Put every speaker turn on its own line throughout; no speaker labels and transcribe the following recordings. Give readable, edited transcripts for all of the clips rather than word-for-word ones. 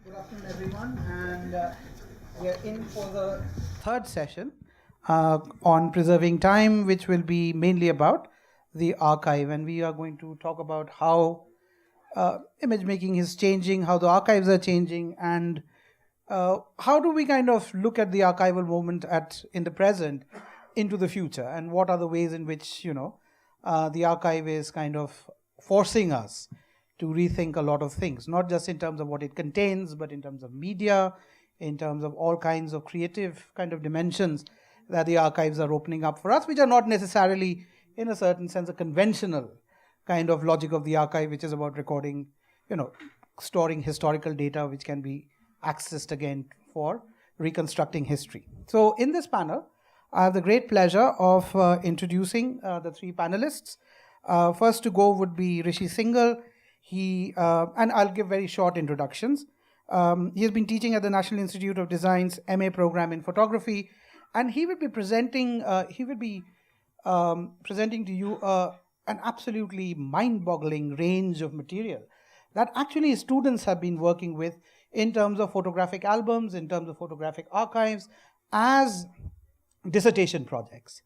Good afternoon, everyone, and we are in for the third session on preserving time, which will be mainly about the archive, and we are going to talk about how image making is changing, how the archives are changing, and how do we kind of look at the archival moment at in the present into the future, and what are the ways in which the archive is kind of forcing us to rethink a lot of things, not just in terms of what it contains, but in terms of media, in terms of all kinds of creative kind of dimensions that the archives are opening up for us, which are not necessarily, in a certain sense, a conventional kind of logic of the archive, which is about recording, storing historical data which can be accessed again for reconstructing history. So, in this panel, I have the great pleasure of introducing the three panelists. First to go would be Rishi Singhal. And I'll give very short introductions. He has been teaching at the National Institute of Design's MA program in photography, and he will be presenting. Presenting to you an absolutely mind-boggling range of material that actually students have been working with in terms of photographic albums, in terms of photographic archives, as dissertation projects.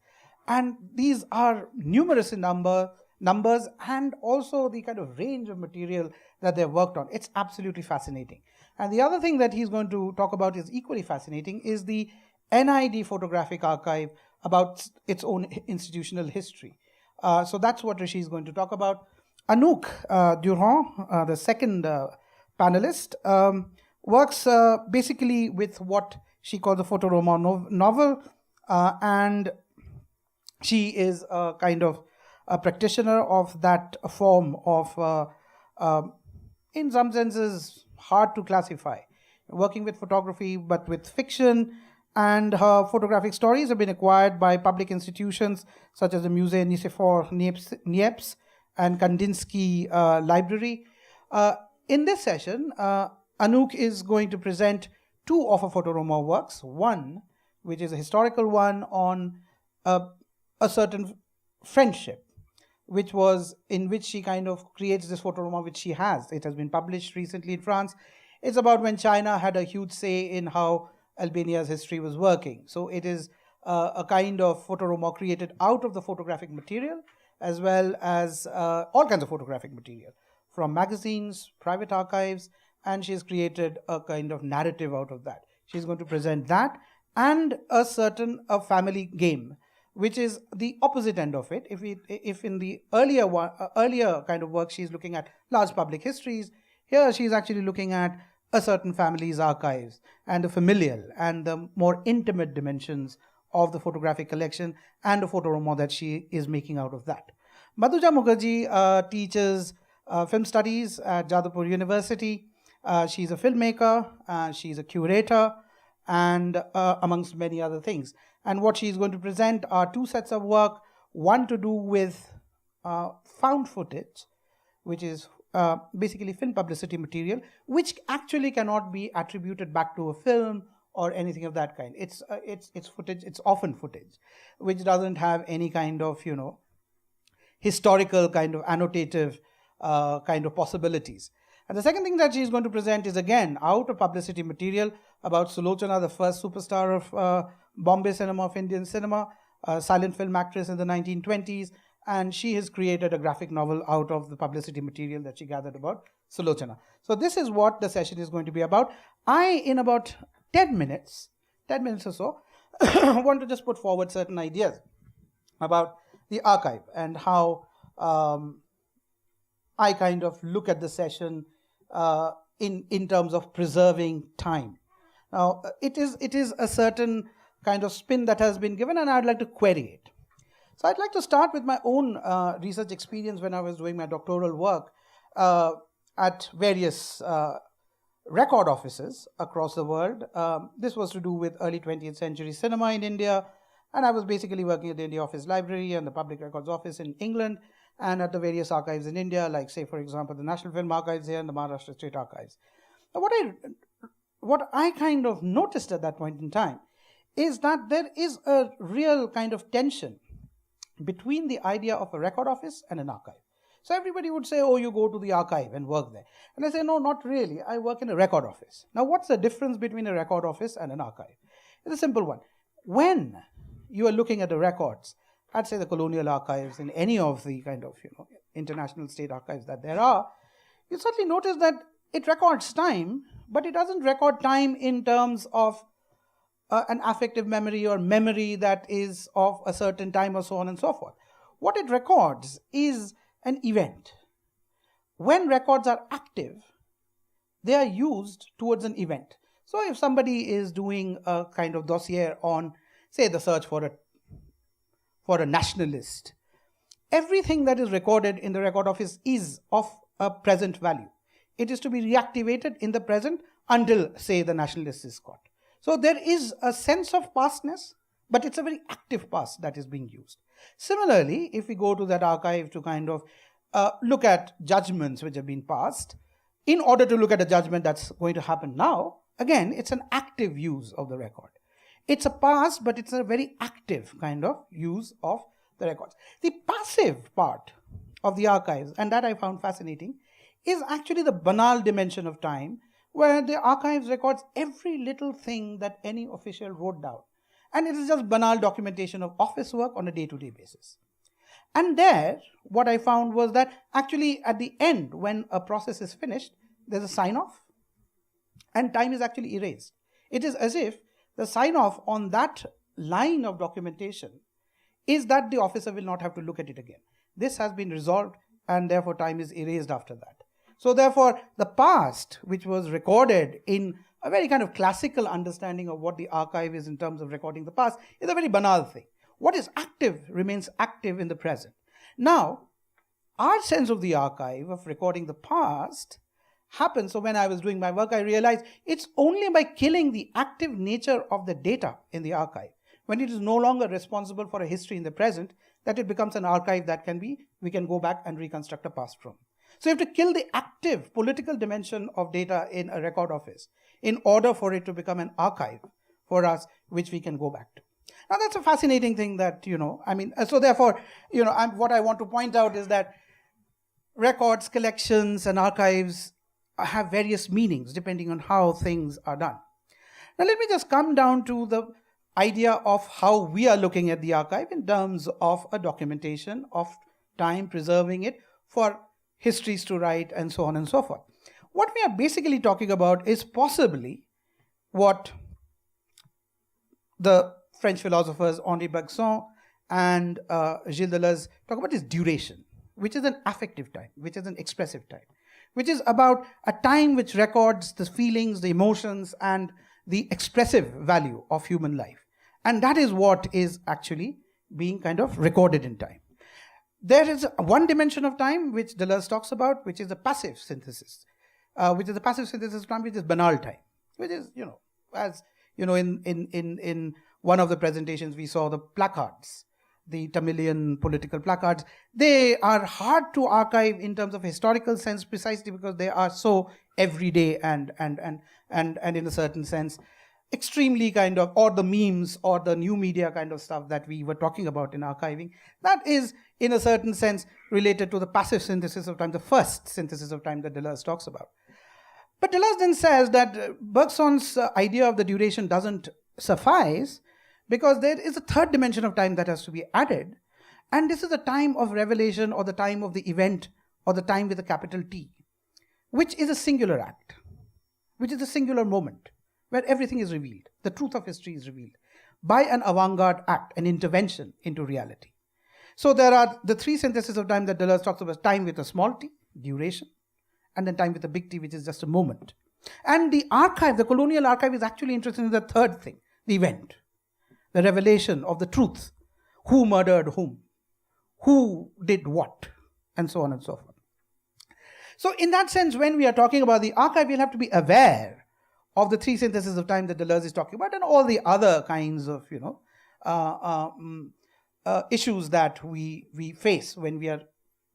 And these are numerous in numbers and also the kind of range of material that they've worked on. It's absolutely fascinating. And the other thing that he's going to talk about is equally fascinating is the NID photographic archive about its own institutional history. So that's what Rishi is going to talk about. Anouck Durand, the second panelist, works basically with what she calls a photoroman novel, and she is a kind of a practitioner of that form of, in some senses, hard to classify, working with photography but with fiction. And her photographic stories have been acquired by public institutions such as the Musée Nicephore Niepce and Kandinsky Library. In this session, Anouck is going to present two of her Fotoroma works. One, which is a historical one on a certain friendship, which was in which she kind of creates this Fotoroma, which she has. It has been published recently in France. It's about when China had a huge say in how Albania's history was working. So it is a kind of Fotoroma created out of the photographic material, as well as all kinds of photographic material from magazines, private archives, and she's created a kind of narrative out of that. She's going to present that and a family game, which is the opposite end of it. If in the earlier kind of work she's looking at large public histories, here she's actually looking at a certain family's archives and the familial and the more intimate dimensions of the photographic collection and the Fotoroma that she is making out of that. Madhuja Mukherjee teaches film studies at Jadavpur University. She's a filmmaker, she's a curator, and amongst many other things. And what she's going to present are two sets of work, one to do with found footage, which is basically film publicity material, which actually cannot be attributed back to a film or anything of that kind. It's footage, it's often footage, which doesn't have any kind of, historical kind of annotative kind of possibilities. And the second thing that she's going to present is again out of publicity material about Sulochana, the first superstar of Bombay cinema, of Indian cinema, silent film actress in the 1920s, and she has created a graphic novel out of the publicity material that she gathered about Sulochana. So this is what the session is going to be about. In about 10 minutes or so, want to just put forward certain ideas about the archive and how I kind of look at the session in terms of preserving time. Now, it is a certain kind of spin that has been given, and I'd like to query it. So I'd like to start with my own research experience when I was doing my doctoral work at various record offices across the world. This was to do with early 20th century cinema in India, and I was basically working at the India Office Library and the Public Records Office in England, and at the various archives in India, like, say, for example, the National Film Archives here and the Maharashtra State Archives. Now, what I kind of noticed at that point in time is that there is a real kind of tension between the idea of a record office and an archive. So everybody would say, oh, you go to the archive and work there. And I say, no, not really. I work in a record office. Now, what's the difference between a record office and an archive? It's a simple one. When you are looking at the records, I'd say the colonial archives in any of the kind of, international state archives that there are, you certainly notice that it records time, but it doesn't record time in terms of an affective memory or memory that is of a certain time or so on and so forth. What it records is an event. When records are active, they are used towards an event. So if somebody is doing a kind of dossier on, say, the search for a nationalist, everything that is recorded in the record office is of a present value. It is to be reactivated in the present until, say, the nationalist is caught. So there is a sense of pastness, but it's a very active past that is being used. Similarly, if we go to that archive to kind of look at judgments which have been passed, in order to look at a judgment that's going to happen now, again, it's an active use of the record. It's a past, but it's a very active kind of use of the records. The passive part of the archives, and that I found fascinating, is actually the banal dimension of time, where the archives records every little thing that any official wrote down. And it is just banal documentation of office work on a day-to-day basis. And there, what I found was that actually at the end, when a process is finished, there's a sign-off, and time is actually erased. It is as if the sign-off on that line of documentation is that the officer will not have to look at it again. This has been resolved, and therefore time is erased after that. So therefore, the past, which was recorded in a very kind of classical understanding of what the archive is in terms of recording the past, is a very banal thing. What is active remains active in the present. Now, our sense of the archive, of recording the past, happens. So when I was doing my work, I realized it's only by killing the active nature of the data in the archive, when it is no longer responsible for a history in the present, that it becomes an archive that we can go back and reconstruct a past from. So you have to kill the active political dimension of data in a record office in order for it to become an archive for us, which we can go back to. Now that's a fascinating thing that, so therefore, what I want to point out is that records, collections, and archives have various meanings depending on how things are done. Now let me just come down to the idea of how we are looking at the archive in terms of a documentation of time, preserving it for histories to write, and so on and so forth. What we are basically talking about is possibly what the French philosophers Henri Bergson and Gilles Deleuze talk about is duration, which is an affective time, which is an expressive time, which is about a time which records the feelings, the emotions, and the expressive value of human life. And that is what is actually being kind of recorded in time. There is one dimension of time which Deleuze talks about, which is the passive synthesis, which is the passive synthesis of time, which is banal time, which is, in one of the presentations we saw the placards, the Tamilian political placards. They are hard to archive in terms of historical sense, precisely because they are so everyday and in a certain sense extremely kind of, or the memes or the new media kind of stuff that we were talking about in archiving, that is in a certain sense related to the passive synthesis of time, the first synthesis of time that Deleuze talks about. But Deleuze then says that Bergson's idea of the duration doesn't suffice, because there is a third dimension of time that has to be added, and this is the time of revelation, or the time of the event, or the time with a capital T, which is a singular act, which is a singular moment, where everything is revealed, the truth of history is revealed, by an avant-garde act, an intervention into reality. So there are the three syntheses of time that Deleuze talks about: time with a small t, duration, and then time with a big T, which is just a moment. And the archive, the colonial archive, is actually interested in the third thing, the event, the revelation of the truth, who murdered whom, who did what, and so on and so forth. So in that sense, when we are talking about the archive, we'll have to be aware of the three syntheses of time that Deleuze is talking about, and all the other kinds of, issues that we face when we are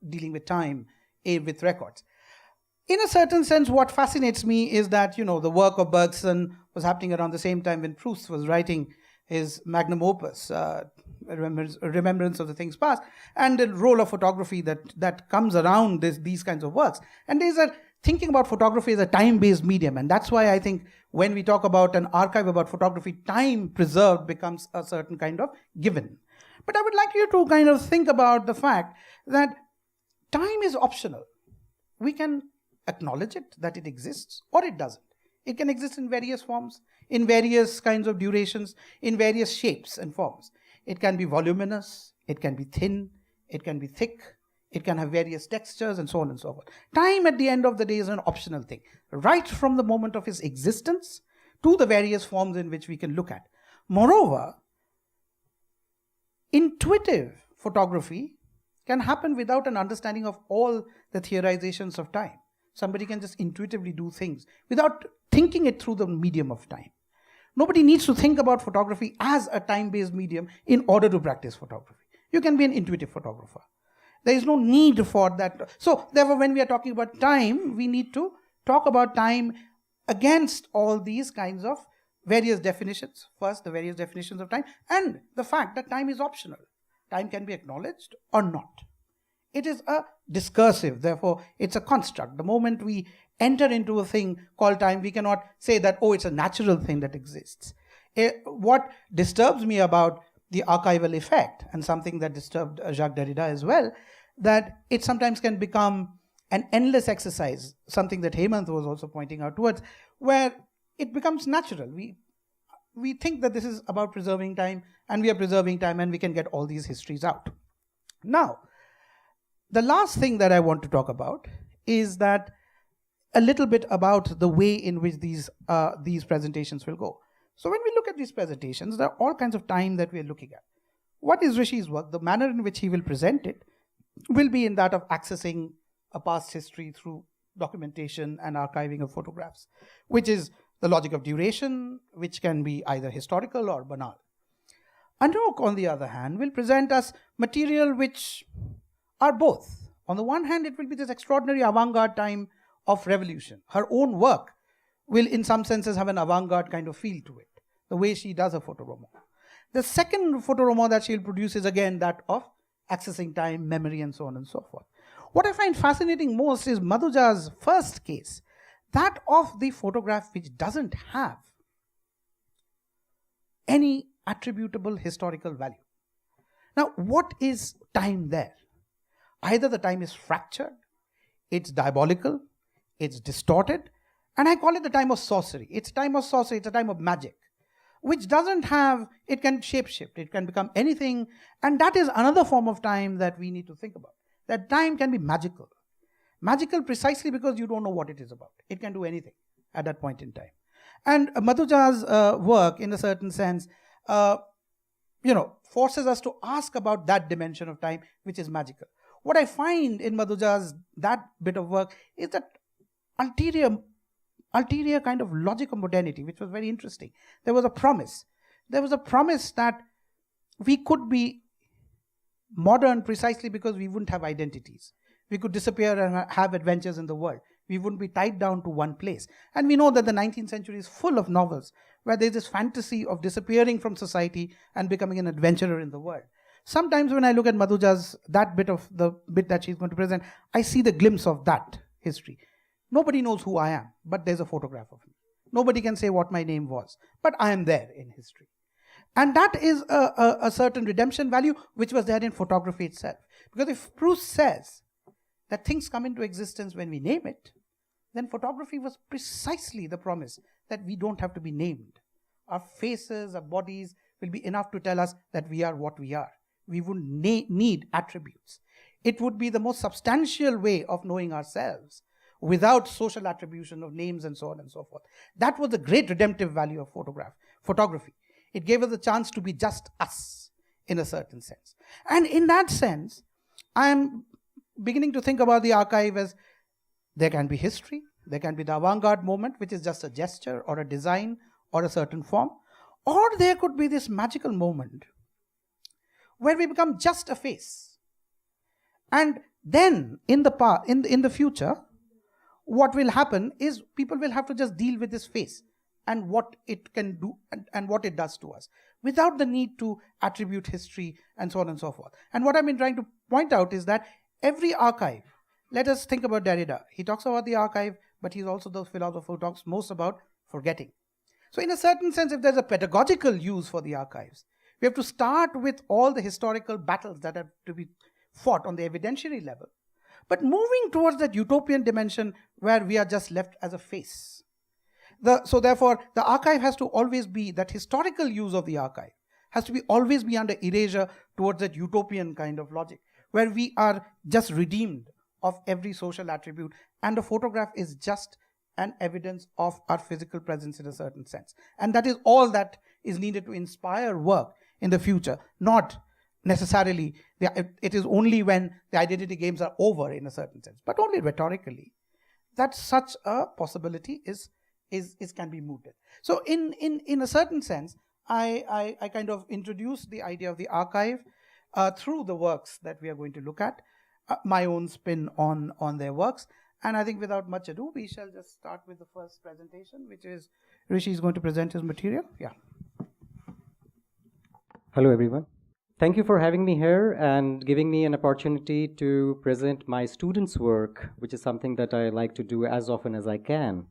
dealing with time with records. In a certain sense, what fascinates me is that, the work of Bergson was happening around the same time when Proust was writing his magnum opus, Remembrance of the Things Past, and the role of photography that comes around these kinds of works. And there's a thinking about photography as a time-based medium, and that's why I think when we talk about an archive about photography, time preserved becomes a certain kind of given. But I would like you to kind of think about the fact that time is optional. We can acknowledge it, that it exists, or it doesn't. It can exist in various forms, in various kinds of durations, in various shapes and forms. It can be voluminous, it can be thin, it can be thick, it can have various textures, and so on and so forth. Time at the end of the day is an optional thing, right from the moment of its existence to the various forms in which we can look at. Moreover, intuitive photography can happen without an understanding of all the theorizations of time. Somebody can just intuitively do things without thinking it through the medium of time. Nobody needs to think about photography as a time-based medium in order to practice photography. You can be an intuitive photographer. There is no need for that. So, therefore, when we are talking about time, we need to talk about time against all these kinds of various definitions. First, the various definitions of time, and the fact that time is optional. Time can be acknowledged or not. It is a discursive, therefore, it's a construct. The moment we enter into a thing called time, we cannot say that, oh, it's a natural thing that exists. What disturbs me about the archival effect, and something that disturbed Jacques Derrida as well, that it sometimes can become an endless exercise, something that Hemant was also pointing out towards, where it becomes natural. We think that this is about preserving time, and we are preserving time, and we can get all these histories out. Now, the last thing that I want to talk about is that a little bit about the way in which these presentations will go. So when we look at these presentations, there are all kinds of time that we are looking at. What is Rishi's work? The manner in which he will present it will be in that of accessing a past history through documentation and archiving of photographs, which is the logic of duration, which can be either historical or banal. Anouck, on the other hand, will present us material which are both. On the one hand, it will be this extraordinary avant-garde time of revolution. Her own work will, in some senses, have an avant-garde kind of feel to it, the way she does a photoroman. The second photoroman that she'll produce is again that of accessing time, memory, and so on and so forth. What I find fascinating most is Madhuja's first case, that of the photograph which doesn't have any attributable historical value. Now, what is time there? Either the time is fractured, it's diabolical, it's distorted, and I call it the time of sorcery. It's time of sorcery, it's a time of magic, which doesn't have, it can shapeshift, it can become anything, and that is another form of time that we need to think about. That time can be magical. Magical precisely because you don't know what it is about. It can do anything at that point in time. And Madhuja's work, in a certain sense, forces us to ask about that dimension of time, which is magical. What I find in Madhuja's, that bit of work, is that ulterior kind of logic of modernity, which was very interesting. There was a promise. There was a promise that we could be modern precisely because we wouldn't have identities. We could disappear and have adventures in the world. We wouldn't be tied down to one place. And we know that the 19th century is full of novels where there's this fantasy of disappearing from society and becoming an adventurer in the world. Sometimes when I look at Madhuja's, that bit that she's going to present, I see the glimpse of that history. Nobody knows who I am, but there's a photograph of me. Nobody can say what my name was, but I am there in history. And that is a certain redemption value which was there in photography itself. Because if Proust says that things come into existence when we name it, then photography was precisely the promise that we don't have to be named. Our faces, our bodies will be enough to tell us that we are what we are. We wouldn't need attributes. It would be the most substantial way of knowing ourselves without social attribution of names and so on and so forth. That was the great redemptive value of photography. It gave us a chance to be just us in a certain sense. And in that sense, I am beginning to think about the archive as there can be history, there can be the avant-garde moment, which is just a gesture or a design or a certain form, or there could be this magical moment where we become just a face. And then in the future, what will happen is people will have to just deal with this face and what it can do and what it does to us, without the need to attribute history and so on and so forth. And what I've been trying to point out is that every archive, let us think about Derrida. He talks about the archive, but he's also the philosopher who talks most about forgetting. So in a certain sense, if there's a pedagogical use for the archives, we have to start with all the historical battles that have to be fought on the evidentiary level, but moving towards that utopian dimension where we are just left as a face. So therefore, the archive has to always be, that historical use of the archive has to be always be under erasure towards that utopian kind of logic, where we are just redeemed of every social attribute, and a photograph is just an evidence of our physical presence in a certain sense. And that is all that is needed to inspire work in the future, not necessarily, it is only when the identity games are over in a certain sense, but only rhetorically, that such a possibility can be mooted. So in a certain sense, I kind of introduced the idea of the archive through the works that we are going to look at, my own spin on their works. And I think without much ado, we shall just start with the first presentation, which is Rishi is going to present his material. Yeah.
Hello, everyone. Thank you for having me here and giving me an opportunity to present my students' work, which is something that I like to do as often as I can.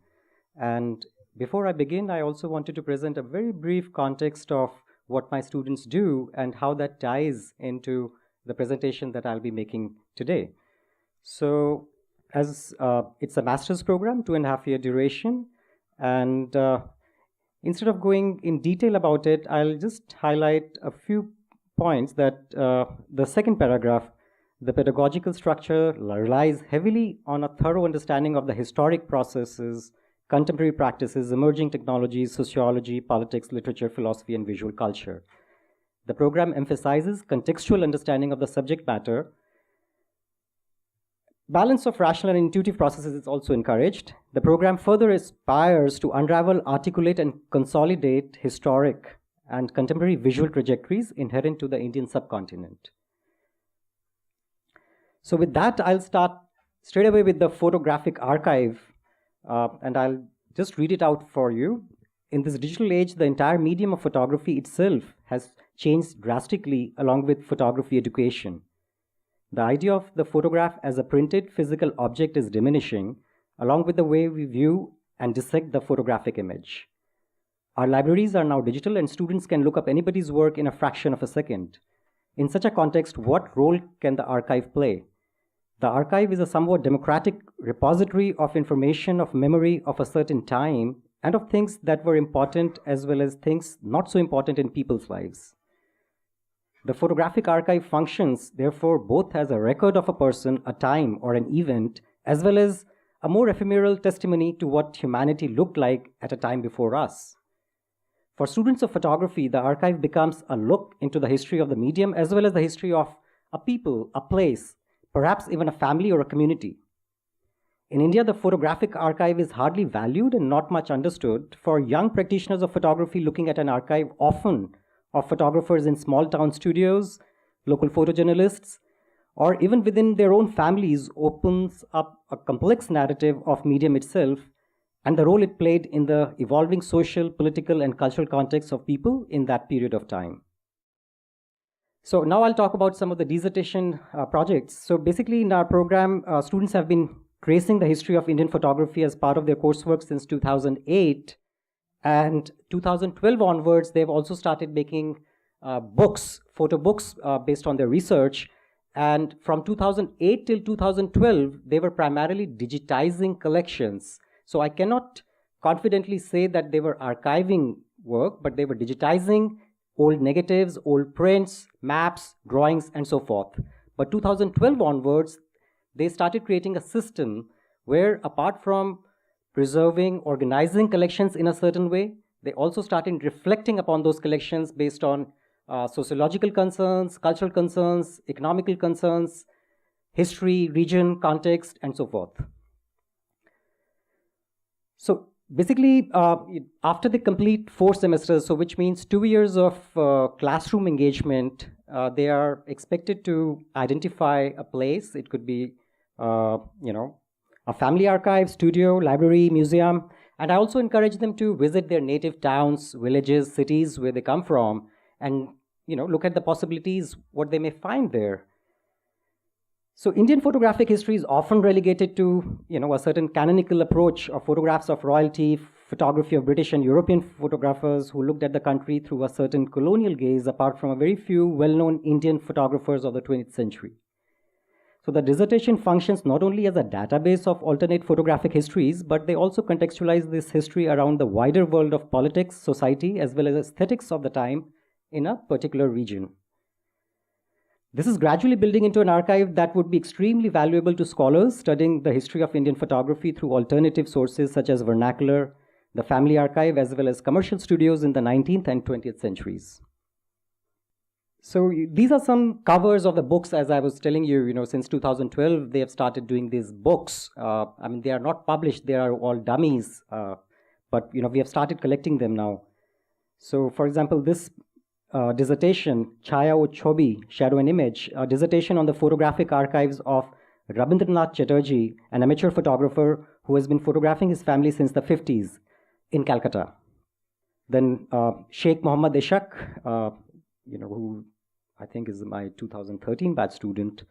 And before I begin, I also wanted to present a very brief context of what my students do and how that ties into the presentation that I'll be making today. So, as it's a master's program, 2.5-year duration, and instead of going in detail about it, I'll just highlight a few points that the second paragraph, the pedagogical structure relies heavily on a thorough understanding of the historic processes, contemporary practices, emerging technologies, sociology, politics, literature, philosophy, and visual culture. The program emphasizes contextual understanding of the subject matter. Balance of rational and intuitive processes is also encouraged. The program further aspires to unravel, articulate, and consolidate historic and contemporary visual trajectories inherent to the Indian subcontinent. So with that, I'll start straight away with the photographic archive, and I'll just read it out for you. In this digital age, the entire medium of photography itself has changed drastically along with photography education. The idea of the photograph as a printed physical object is diminishing, along with the way we view and dissect the photographic image. Our libraries are now digital, and students can look up anybody's work in a fraction of a second. In such a context, what role can the archive play? The archive is a somewhat democratic repository of information, of memory of a certain time, and of things that were important as well as things not so important in people's lives. The photographic archive functions, therefore, both as a record of a person, a time, or an event, as well as a more ephemeral testimony to what humanity looked like at a time before us. For students of photography, the archive becomes a look into the history of the medium as well as the history of a people, a place, perhaps even a family or a community. In India, the photographic archive is hardly valued and not much understood. For young practitioners of photography looking at an archive, often of photographers in small town studios, local photojournalists, or even within their own families, opens up a complex narrative of medium itself and the role it played in the evolving social, political, and cultural context of people in that period of time. So now I'll talk about some of the dissertation projects. So basically in our program, students have been tracing the history of Indian photography as part of their coursework since 2008. And 2012 onwards, they've also started making books, photo books based on their research. And from 2008 till 2012, they were primarily digitizing collections. So I cannot confidently say that they were archiving work, but they were digitizing old negatives, old prints, maps, drawings, and so forth. But 2012 onwards, they started creating a system where, apart from preserving, organizing collections in a certain way, they also started reflecting upon those collections based on sociological concerns, cultural concerns, economical concerns, history, region, context, and so forth. So basically, after they complete 4 semesters, so which means 2 years of classroom engagement, they are expected to identify a place. It could be, a family archive, studio, library, museum, And I also encourage them to visit their native towns, villages, cities where they come from, and look at the possibilities, what they may find there. So Indian photographic history is often relegated to a certain canonical approach of photographs of royalty, photography of British and European photographers who looked at the country through a certain colonial gaze, apart from a very few well-known Indian photographers of the 20th century. So the dissertation functions not only as a database of alternate photographic histories, but they also contextualize this history around the wider world of politics, society, as well as aesthetics of the time in a particular region. This is gradually building into an archive that would be extremely valuable to scholars studying the history of Indian photography through alternative sources such as vernacular, the family archive, as well as commercial studios in the 19th and 20th centuries. So these are some covers of the books, as I was telling you, since 2012, they have started doing these books. I mean, they are not published, they are all dummies, but we have started collecting them now. So for example, this dissertation, Chaya O Chobi, Shadow and Image, a dissertation on the photographic archives of Rabindranath Chatterjee, an amateur photographer who has been photographing his family since the 50s in Calcutta. Then Sheikh Muhammad Ishaq, who I think is my 2013 batch student,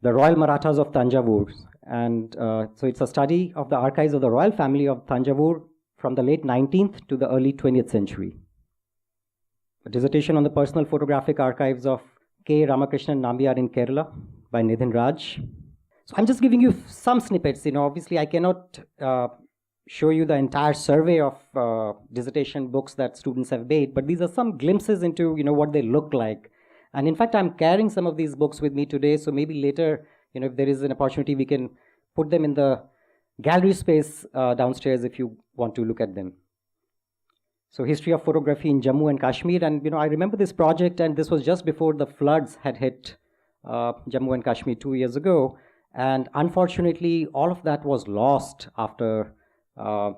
the Royal Marathas of Tanjavur. And so it's a study of the archives of the royal family of Tanjavur from the late 19th to the early 20th century. A dissertation on the personal photographic archives of K. Ramakrishnan Nambiar in Kerala by Nidhin Raj. So I'm just giving you some snippets. Obviously I cannot show you the entire survey of dissertation books that students have made, but these are some glimpses into what they look like. And in fact, I'm carrying some of these books with me today, so maybe later, if there is an opportunity, we can put them in the gallery space downstairs if you want to look at them. So history of photography in Jammu and Kashmir, and I remember this project, and this was just before the floods had hit Jammu and Kashmir 2 years ago, and unfortunately, all of that was lost after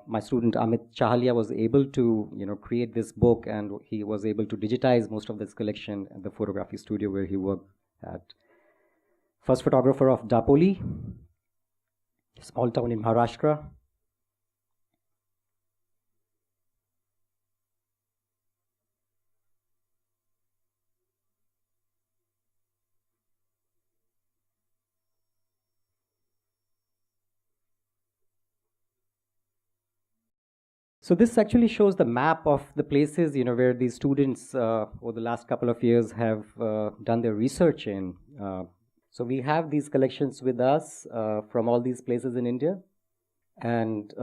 my student Amit Chahalia was able to create this book, and he was able to digitize most of this collection at the photography studio where he worked at. First photographer of Dapoli, small town in Maharashtra. So this actually shows the map of the places, where these students over the last couple of years have done their research in. So we have these collections with us from all these places in India. And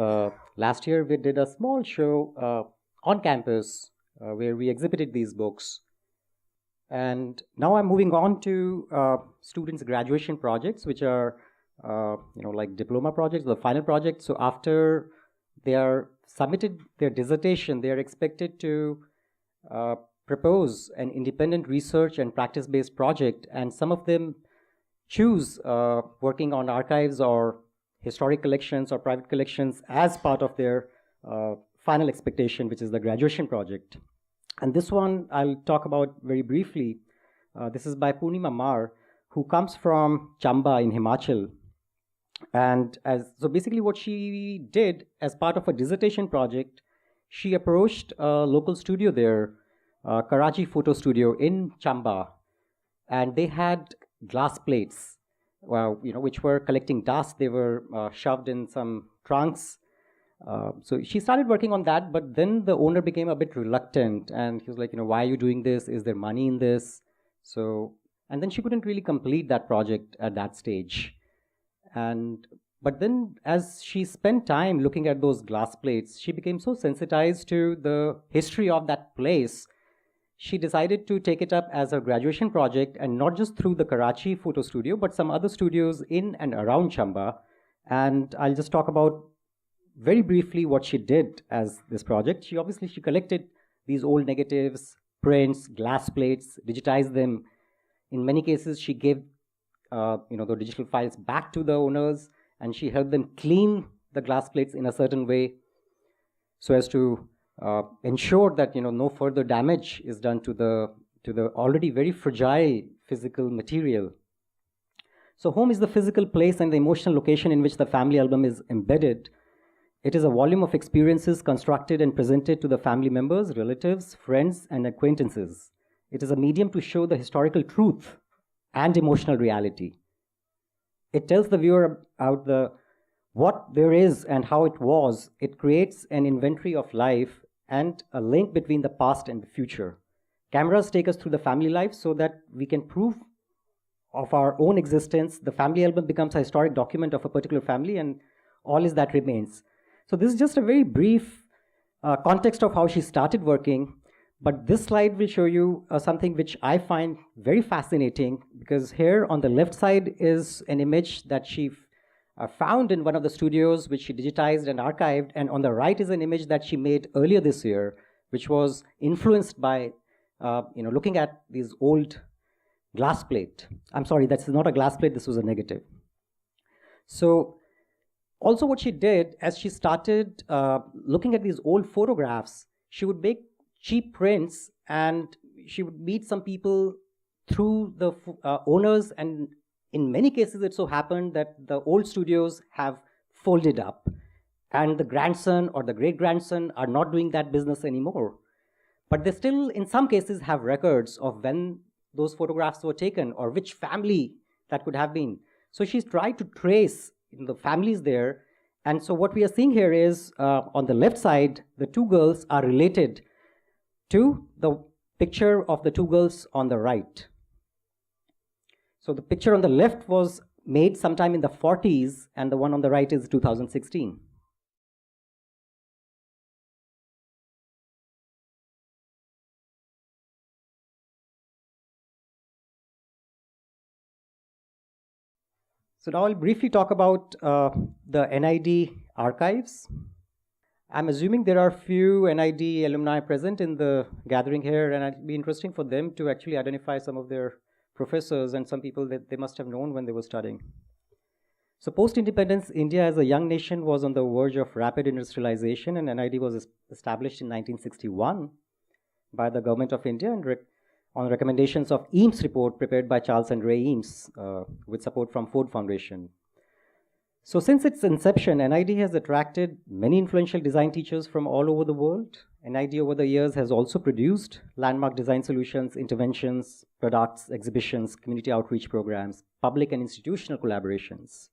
last year we did a small show on campus where we exhibited these books. And now I'm moving on to students' graduation projects, which are, like diploma projects, the final project. So after they are submitted their dissertation, they are expected to propose an independent research and practice-based project, and some of them choose working on archives or historic collections or private collections as part of their final expectation, which is the graduation project. And this one I'll talk about very briefly. This is by Purnima Mar, who comes from Chamba in Himachal. And so basically what she did as part of a dissertation project, she approached a local studio there, Karachi Photo Studio in Chamba, and they had glass plates, which were collecting dust. They were shoved in some trunks. So she started working on that, but then the owner became a bit reluctant, and he was like, why are you doing this? Is there money in this? And then she couldn't really complete that project at that stage. But then as she spent time looking at those glass plates, she became so sensitized to the history of that place, she decided to take it up as her graduation project, and not just through the Karachi photo studio, but some other studios in and around Chamba. And I'll just talk about very briefly what she did as this project. She collected these old negatives, prints, glass plates, digitized them. In many cases, she gave the digital files back to the owners, and she helped them clean the glass plates in a certain way so as to ensure that no further damage is done to the already very fragile physical material. So home is the physical place and the emotional location in which the family album is embedded. It is a volume of experiences constructed and presented to the family members, relatives, friends, and acquaintances. It is a medium to show the historical truth and emotional reality. It tells the viewer about what there is and how it was. It creates an inventory of life and a link between the past and the future. Cameras take us through the family life so that we can prove of our own existence. The family album becomes a historic document of a particular family, and all is that remains. So this is just a very brief context of how she started working. But this slide will show you something which I find very fascinating, because here on the left side is an image that she found in one of the studios, which she digitized and archived, and on the right is an image that she made earlier this year, which was influenced by looking at these old glass plate. I'm sorry, that's not a glass plate, this was a negative. So also what she did, as she started looking at these old photographs, she would make cheap prints, and she would meet some people through the owners, and in many cases it so happened that the old studios have folded up, and the grandson or the great-grandson are not doing that business anymore. But they still, in some cases, have records of when those photographs were taken or which family that could have been. So she's tried to trace the families there. And so what we are seeing here is, on the left side, the two girls are related to the picture of the two girls on the right. So the picture on the left was made sometime in the 40s, and the one on the right is 2016. So now I'll briefly talk about the NID archives. I'm assuming there are few NID alumni present in the gathering here, and it'd be interesting for them to actually identify some of their professors and some people that they must have known when they were studying. So post-independence, India as a young nation was on the verge of rapid industrialization, and NID was established in 1961 by the government of India and on recommendations of Eames report prepared by Charles and Ray Eames with support from Ford Foundation. So since its inception, NID has attracted many influential design teachers from all over the world. NID over the years has also produced landmark design solutions, interventions, products, exhibitions, community outreach programs, public and institutional collaborations.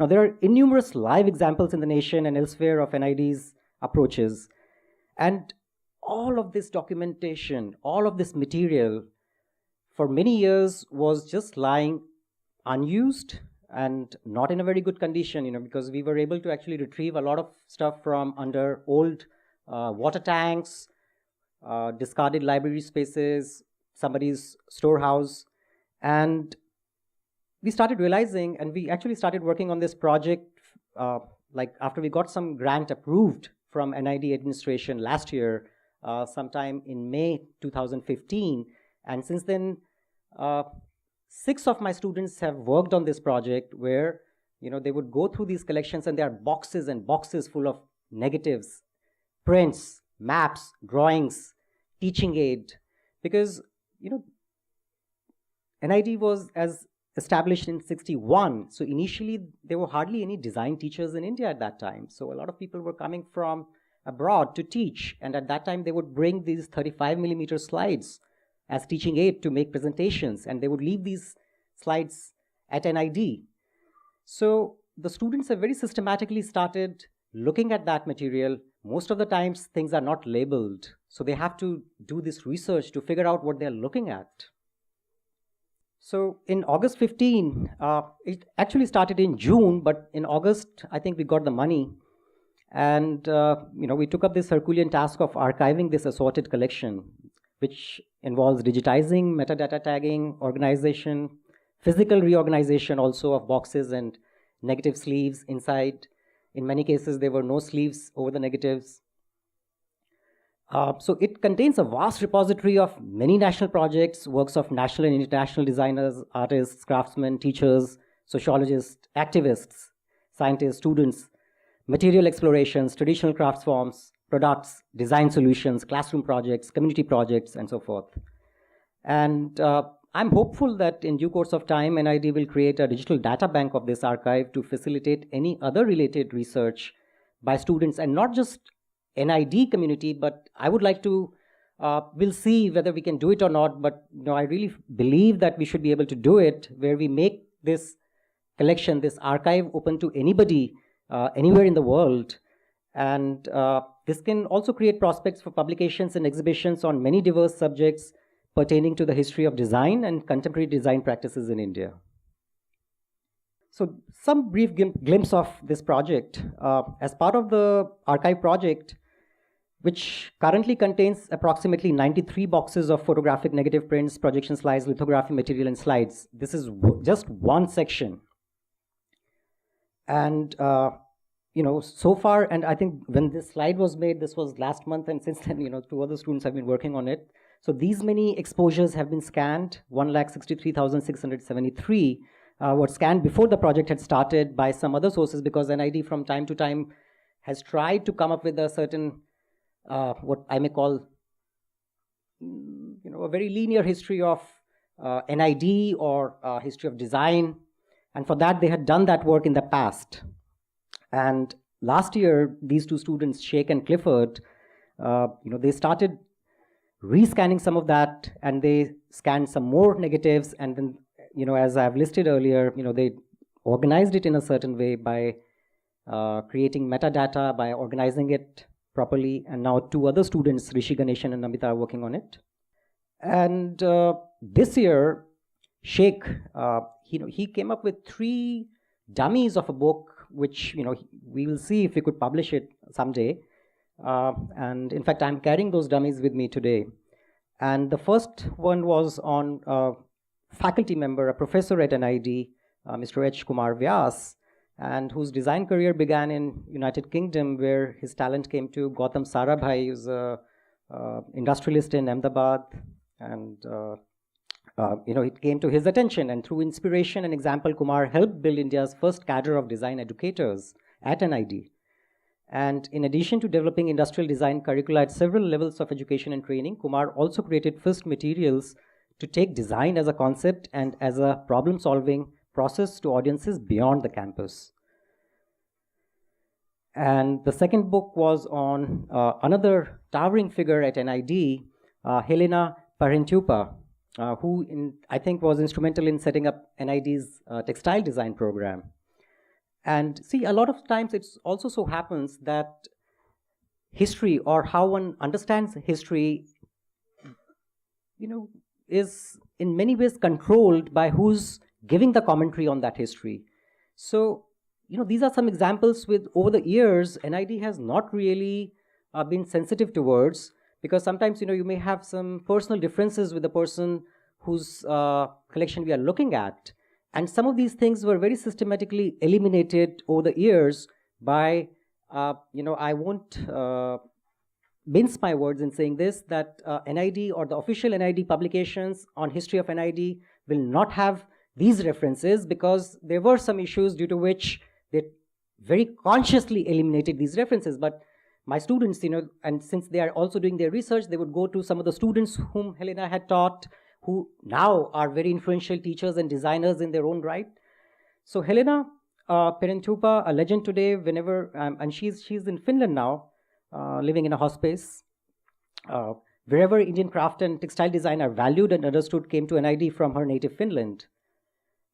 Now there are innumerous live examples in the nation and elsewhere of NID's approaches, and all of this documentation, all of this material for many years was just lying unused and not in a very good condition, because we were able to actually retrieve a lot of stuff from under old water tanks, discarded library spaces, somebody's storehouse. And we started realizing, and we actually started working on this project like after we got some grant approved from NID administration last year, sometime in May 2015. And since then, 6 of my students have worked on this project where they would go through these collections, and there are boxes and boxes full of negatives, prints, maps, drawings, teaching aid. Because NID was established in 61, so initially there were hardly any design teachers in India at that time. So a lot of people were coming from abroad to teach, and at that time they would bring these 35mm slides as teaching aid to make presentations, and they would leave these slides at NID. So the students have very systematically started looking at that material. Most of the times things are not labeled, so they have to do this research to figure out what they're looking at. So in August 15, it actually started in June, but in August I think we got the money, and we took up this Herculean task of archiving this assorted collection, which involves digitizing, metadata tagging, organization, physical reorganization also of boxes and negative sleeves inside. In many cases, there were no sleeves over the negatives. So it contains a vast repository of many national projects, works of national and international designers, artists, craftsmen, teachers, sociologists, activists, scientists, students, material explorations, traditional crafts forms, products, design solutions, classroom projects, community projects, and so forth. And I'm hopeful that in due course of time, NID will create a digital data bank of this archive to facilitate any other related research by students, and not just NID community, but I would like to, we'll see whether we can do it or not, but I really believe that we should be able to do it, where we make this collection, this archive, open to anybody, anywhere in the world. And this can also create prospects for publications and exhibitions on many diverse subjects pertaining to the history of design and contemporary design practices in India. So some brief glimpse of this project. As part of the archive project, which currently contains approximately 93 boxes of photographic negative prints, projection slides, lithography material, and slides. This is just one section. And so far, and I think when this slide was made, this was last month, and since then, 2 other students have been working on it. So these many exposures have been scanned, 1,63,673 were scanned before the project had started by some other sources, because NID from time to time has tried to come up with a certain, what I may call, a very linear history of NID or history of design. And for that, they had done that work in the past. And last year, these 2 students, Sheikh and Clifford, they started rescanning some of that, and they scanned some more negatives. And then, as I've listed earlier, they organized it in a certain way by creating metadata, by organizing it properly. And now 2 other students, Rishi, Ganeshan, and Namita, are working on it. And this year, Sheikh, he came up with 3 dummies of a book, which we will see if we could publish it someday. And in fact, I'm carrying those dummies with me today. And the first one was on a faculty member, a professor at NID, Mr. H. Kumar Vyas, and whose design career began in United Kingdom, where his talent came to Gautam Sarabhai, who's a industrialist in Ahmedabad, and it came to his attention, and through inspiration and example, Kumar helped build India's first cadre of design educators at NID. And in addition to developing industrial design curricula at several levels of education and training, Kumar also created first materials to take design as a concept and as a problem-solving process to audiences beyond the campus. And the second book was on another towering figure at NID, Helena Parentupa, who I think was instrumental in setting up NID's textile design program. And see, a lot of times it also so happens that history, or how one understands history, is in many ways controlled by who's giving the commentary on that history. So, these are some examples with, over the years, NID has not really been sensitive towards, because sometimes, you may have some personal differences with the person whose collection we are looking at. And some of these things were very systematically eliminated over the years by, I won't mince my words in saying this, that NID or the official NID publications on history of NID will not have these references, because there were some issues due to which they very consciously eliminated these references. But my students, and since they are also doing their research, they would go to some of the students whom Helena had taught, who now are very influential teachers and designers in their own right. So Helena Parentupa, a legend today, whenever, and she's in Finland now, living in a hospice. Wherever Indian craft and textile design are valued and understood, came to NID from her native Finland.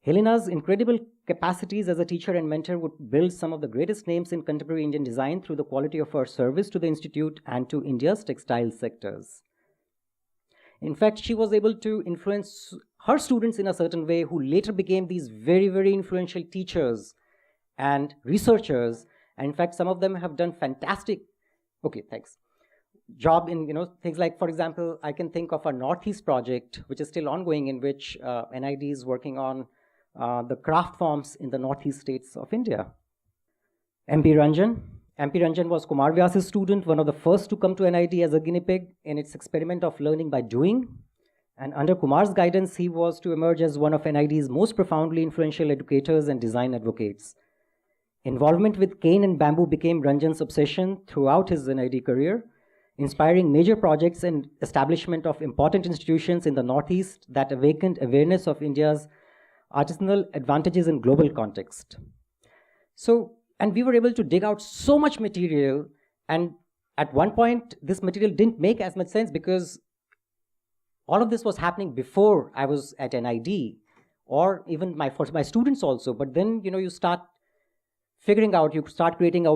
Helena's incredible capacities as a teacher and mentor would build some of the greatest names in contemporary Indian design through the quality of her service to the Institute and to India's textile sectors. In fact, she was able to influence her students in a certain way, who later became these very, very influential teachers and researchers. And in fact, some of them have done fantastic, job in, things like, for example, I can think of a Northeast project, which is still ongoing, in which NID is working on the craft forms in the Northeast states of India. MP Ranjan was Kumar Vyas's student, one of the first to come to NID as a guinea pig in its experiment of learning by doing. And under Kumar's guidance, he was to emerge as one of NID's most profoundly influential educators and design advocates. Involvement with cane and bamboo became Ranjan's obsession throughout his NID career, inspiring major projects and establishment of important institutions in the Northeast that awakened awareness of India's artisanal advantages in global context. So, And we were able to dig out so much material, and at one point this material didn't make as much sense because all of this was happening before I was at NID, or even for my students also. But then, you start figuring out, you start creating a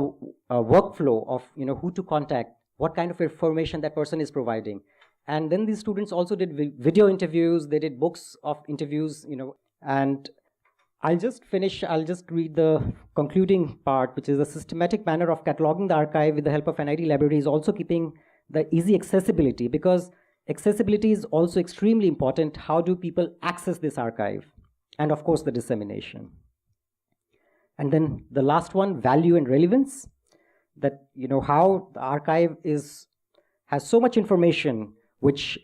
workflow of, who to contact, what kind of information that person is providing. And then these students also did video interviews, they did books of interviews, and I'll just read the concluding part, which is a systematic manner of cataloging the archive with the help of NID library is also keeping the easy accessibility, because accessibility is also extremely important. How do people access this archive? And of course, the dissemination. And then the last one, value and relevance, that, how the archive has so much information which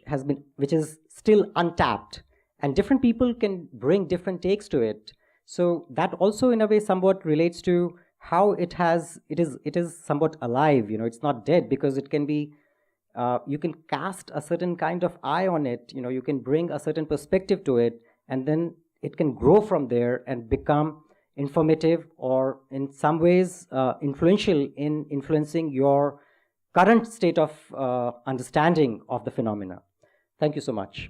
is still untapped, and different people can bring different takes to it. So that also in a way somewhat relates to how it is somewhat alive. It's not dead, because it can be, you can cast a certain kind of eye on it, you can bring a certain perspective to it, and then it can grow from there and become informative, or in some ways influential in influencing your current state of understanding of the phenomena. Thank you so much.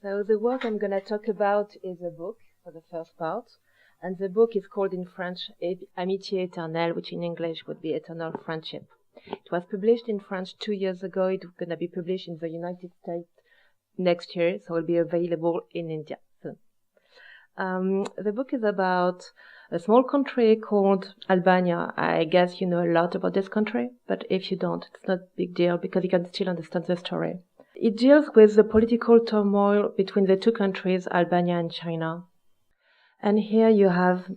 So the work I'm going to talk about is a book for the first part. And the book is called in French Amitié Éternelle, which in English would be Eternal Friendship. It was published in French 2 years ago. It's going to be published in the United States next year, so it will be available in India soon. The book is about a small country called Albania. I guess you know a lot about this country, but if you don't, it's not a big deal, because you can still understand the story. It deals with the political turmoil between the two countries, Albania and China. And here you have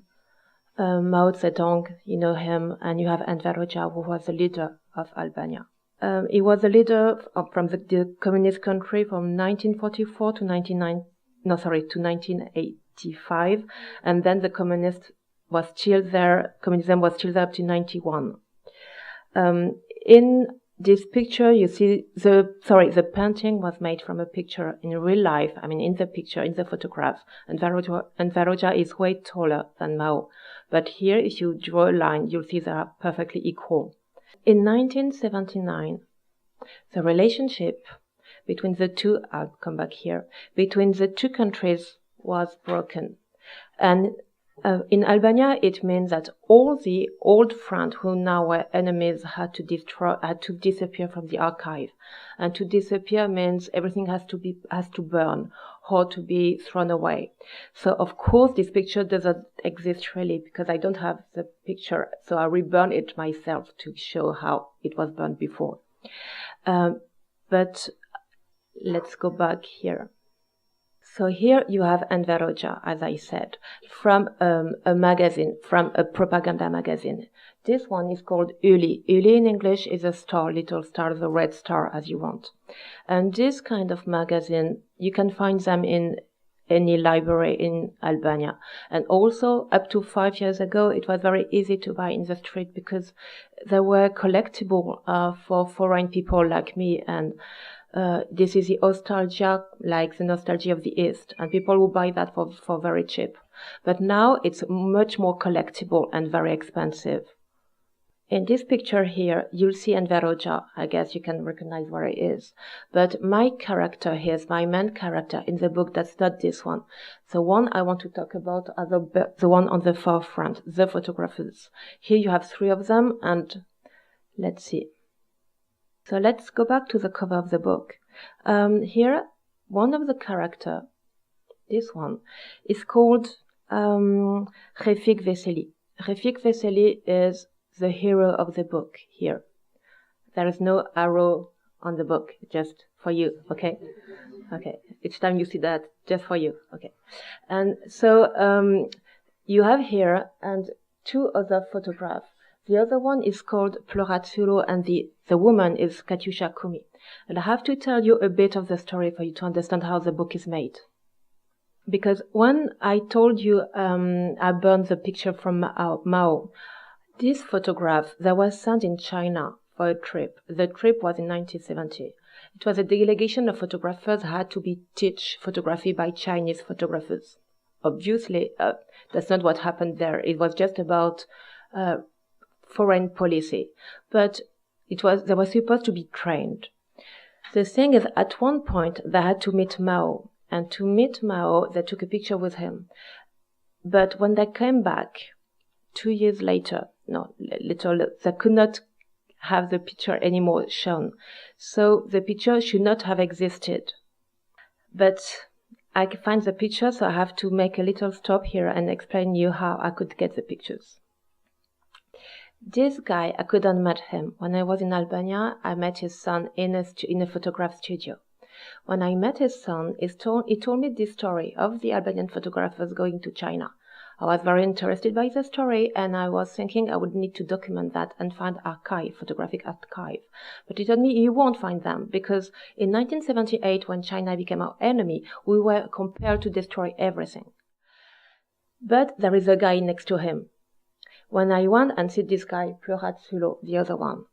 Mao Zedong, you know him, and you have Enver Hoxha, who was the leader of Albania. He was the leader from the communist country from 1944 to 1985, and then the communism was still there up to 91. In this picture, you see the painting was made from a picture in real life. I mean, in the picture, in the photograph, and Hoxha is way taller than Mao. But here, if you draw a line, you'll see they are perfectly equal. In 1979, the relationship between the two, I'll come back here, between the two countries was broken. And in Albania, it means that all the old friends who now were enemies had to disappear from the archive. And to disappear means everything has to burn or to be thrown away. So of course this picture doesn't exist really, because I don't have the picture, so I reburned it myself to show how it was burned before. But let's go back here. So here you have Enver Hoxha, as I said, from a magazine, from a propaganda magazine. This one is called Uli. Uli in English is a star, little star, the red star as you want. And this kind of magazine, you can find them in any library in Albania. And also, up to 5 years ago, it was very easy to buy in the street, because they were collectible for foreign people like me, and this is the nostalgia, like the nostalgia of the East, and people will buy that for very cheap. But now it's much more collectible and very expensive. In this picture here, you'll see Enver Hoxha. I guess you can recognize where he is. But my character here is my main character in the book. That's not this one. The one I want to talk about are the one on the far front, the photographers. Here you have 3 of them, and let's see. So let's go back to the cover of the book. Here, one of the characters, this one, is called Refik Veseli. Refik Veseli is the hero of the book here. There is no arrow on the book, just for you, okay? Okay, each time you see that, just for you, okay. And so you have here and 2 other photographs. The other one is called Ploratsuro, and the woman is Katyusha Kumi. And I have to tell you a bit of the story for you to understand how the book is made. Because when I told you I burned the picture from Mao, this photograph that was sent in China for a trip. The trip was in 1970. It was a delegation of photographers who had to be teach photography by Chinese photographers. obviously, that's not what happened there. It was just about foreign policy. But they were supposed to be trained. The thing is, at one point, they had to meet Mao. And to meet Mao, they took a picture with him. But when they came back, 2 years later, they could not have the picture anymore shown. So the picture should not have existed. But I can find the picture, so I have to make a little stop here and explain you how I could get the pictures. This guy, I couldn't meet him. When I was in Albania, I met his son in a photograph studio. When I met his son, he told me this story of the Albanian photographers going to China. I was very interested by the story, and I was thinking I would need to document that and find photographic archive. But he told me you won't find them, because in 1978, when China became our enemy, we were compelled to destroy everything. But there is a guy next to him. When I went and see this guy, Sulo, the other one,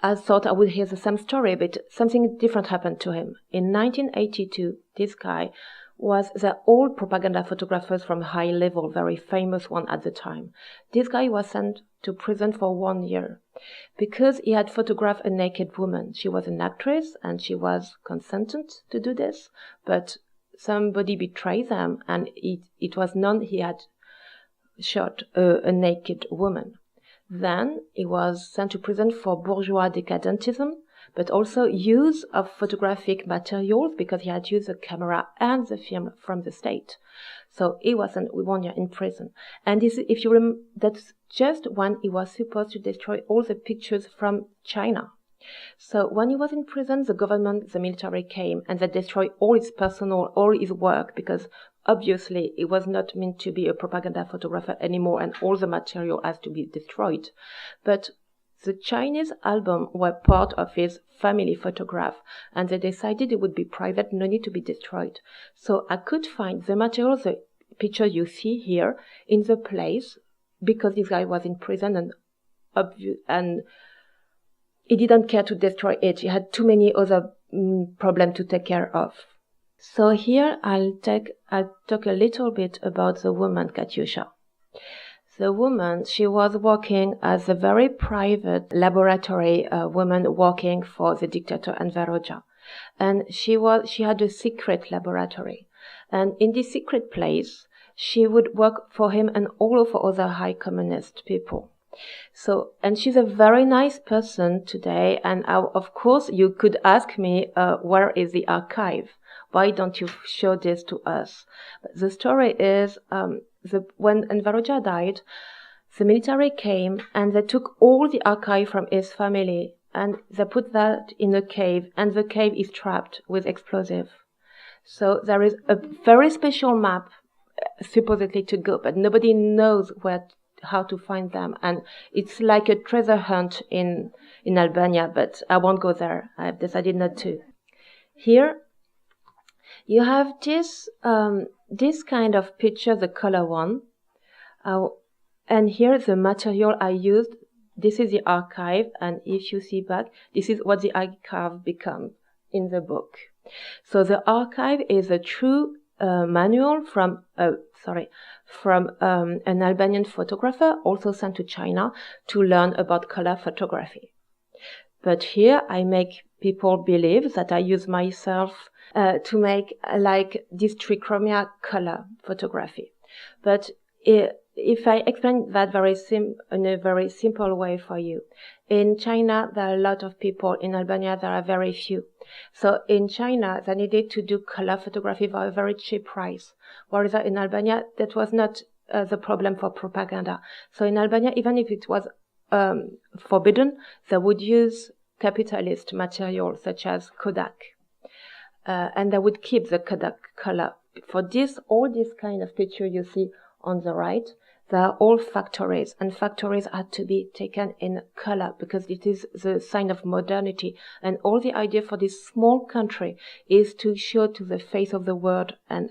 I thought I would hear the same story, but something different happened to him. In 1982, this guy was the old propaganda photographers from high level, very famous one at the time. This guy was sent to prison for 1 year because he had photographed a naked woman. She was an actress and she was consentant to do this, but somebody betrayed them and it was known he had shot a naked woman. Then he was sent to prison for bourgeois decadentism, but also use of photographic materials because he had used the camera and the film from the state. So he was 1 year in prison. And this, if you remember, that's just when he was supposed to destroy all the pictures from China. So when he was in prison, the government, the military came and they destroyed all his personal, all his work, because obviously he was not meant to be a propaganda photographer anymore and all the material has to be destroyed. But the Chinese album were part of his family photograph and they decided it would be private, no need to be destroyed. So I could find the material, the picture you see here, in the place because this guy was in prison and he didn't care to destroy it. He had too many other problems to take care of. So here I'll talk a little bit about the woman Katyusha. The woman, she was working as a very private laboratory woman working for the dictator Enver Hoxha. And she had a secret laboratory. And in this secret place, she would work for him and all of other high communist people. So, and she's a very nice person today. And of course, you could ask me, where is the archive? Why don't you show this to us? But the story is, when Enver Hoxha died, the military came and they took all the archive from his family and they put that in a cave, and the cave is trapped with explosive. So there is a very special map supposedly to go, but nobody knows how to find them. And it's like a treasure hunt in Albania, but I won't go there. I've decided not to. Here, you have this kind of picture, the color one. And here the material I used, this is the archive. And if you see back, this is what the archive becomes in the book. So the archive is a true manual from an Albanian photographer, also sent to China to learn about color photography. But here I make people believe that I use myself to make like this trichromia color photography. But if I explain that in a very simple way for you, in China there are a lot of people, in Albania there are very few. So in China they needed to do color photography for a very cheap price, whereas in Albania that was not the problem for propaganda. So in Albania, even if it was forbidden, they would use capitalist material such as Kodak. And they would keep the Kodak color. For this, all this kind of picture you see on the right, they are all factories, and factories had to be taken in color because it is the sign of modernity. And all the idea for this small country is to show to the face of the world and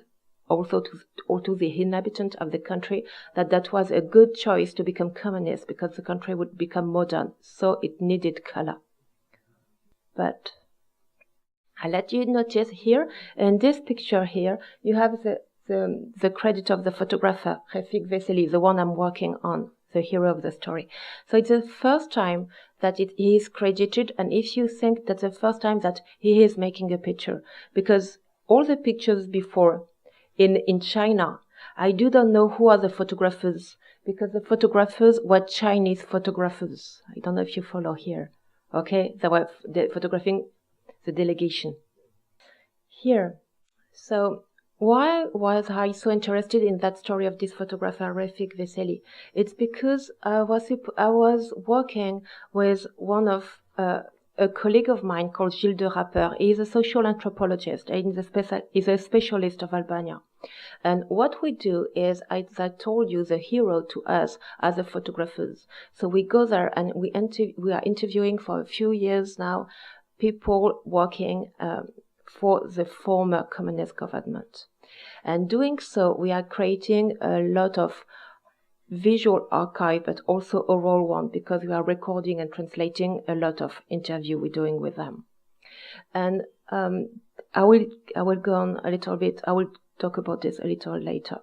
also to the inhabitants of the country that was a good choice to become communist because the country would become modern. So it needed color. But I let you notice here, in this picture here, you have the credit of the photographer, Refik Veseli, the one I'm working on, the hero of the story. So it's the first time that he is credited, and if you think that's the first time that he is making a picture, because all the pictures before in China, I do not know who are the photographers, because the photographers were Chinese photographers. I don't know if you follow here. Okay, they were photographing the delegation. Here, so why was I so interested in that story of this photographer, Refik Veseli? It's because I was working with one of a colleague of mine called Gilles de Rapper. He is a social anthropologist and is a specialist of Albania. And what we do is, as I told you, the hero to us are the photographers. So we go there and we are interviewing for a few years now people working for the former communist government. And doing so, we are creating a lot of visual archive, but also oral one, because we are recording and translating a lot of interview we're doing with them. And I will go on a little bit. I will talk about this a little later.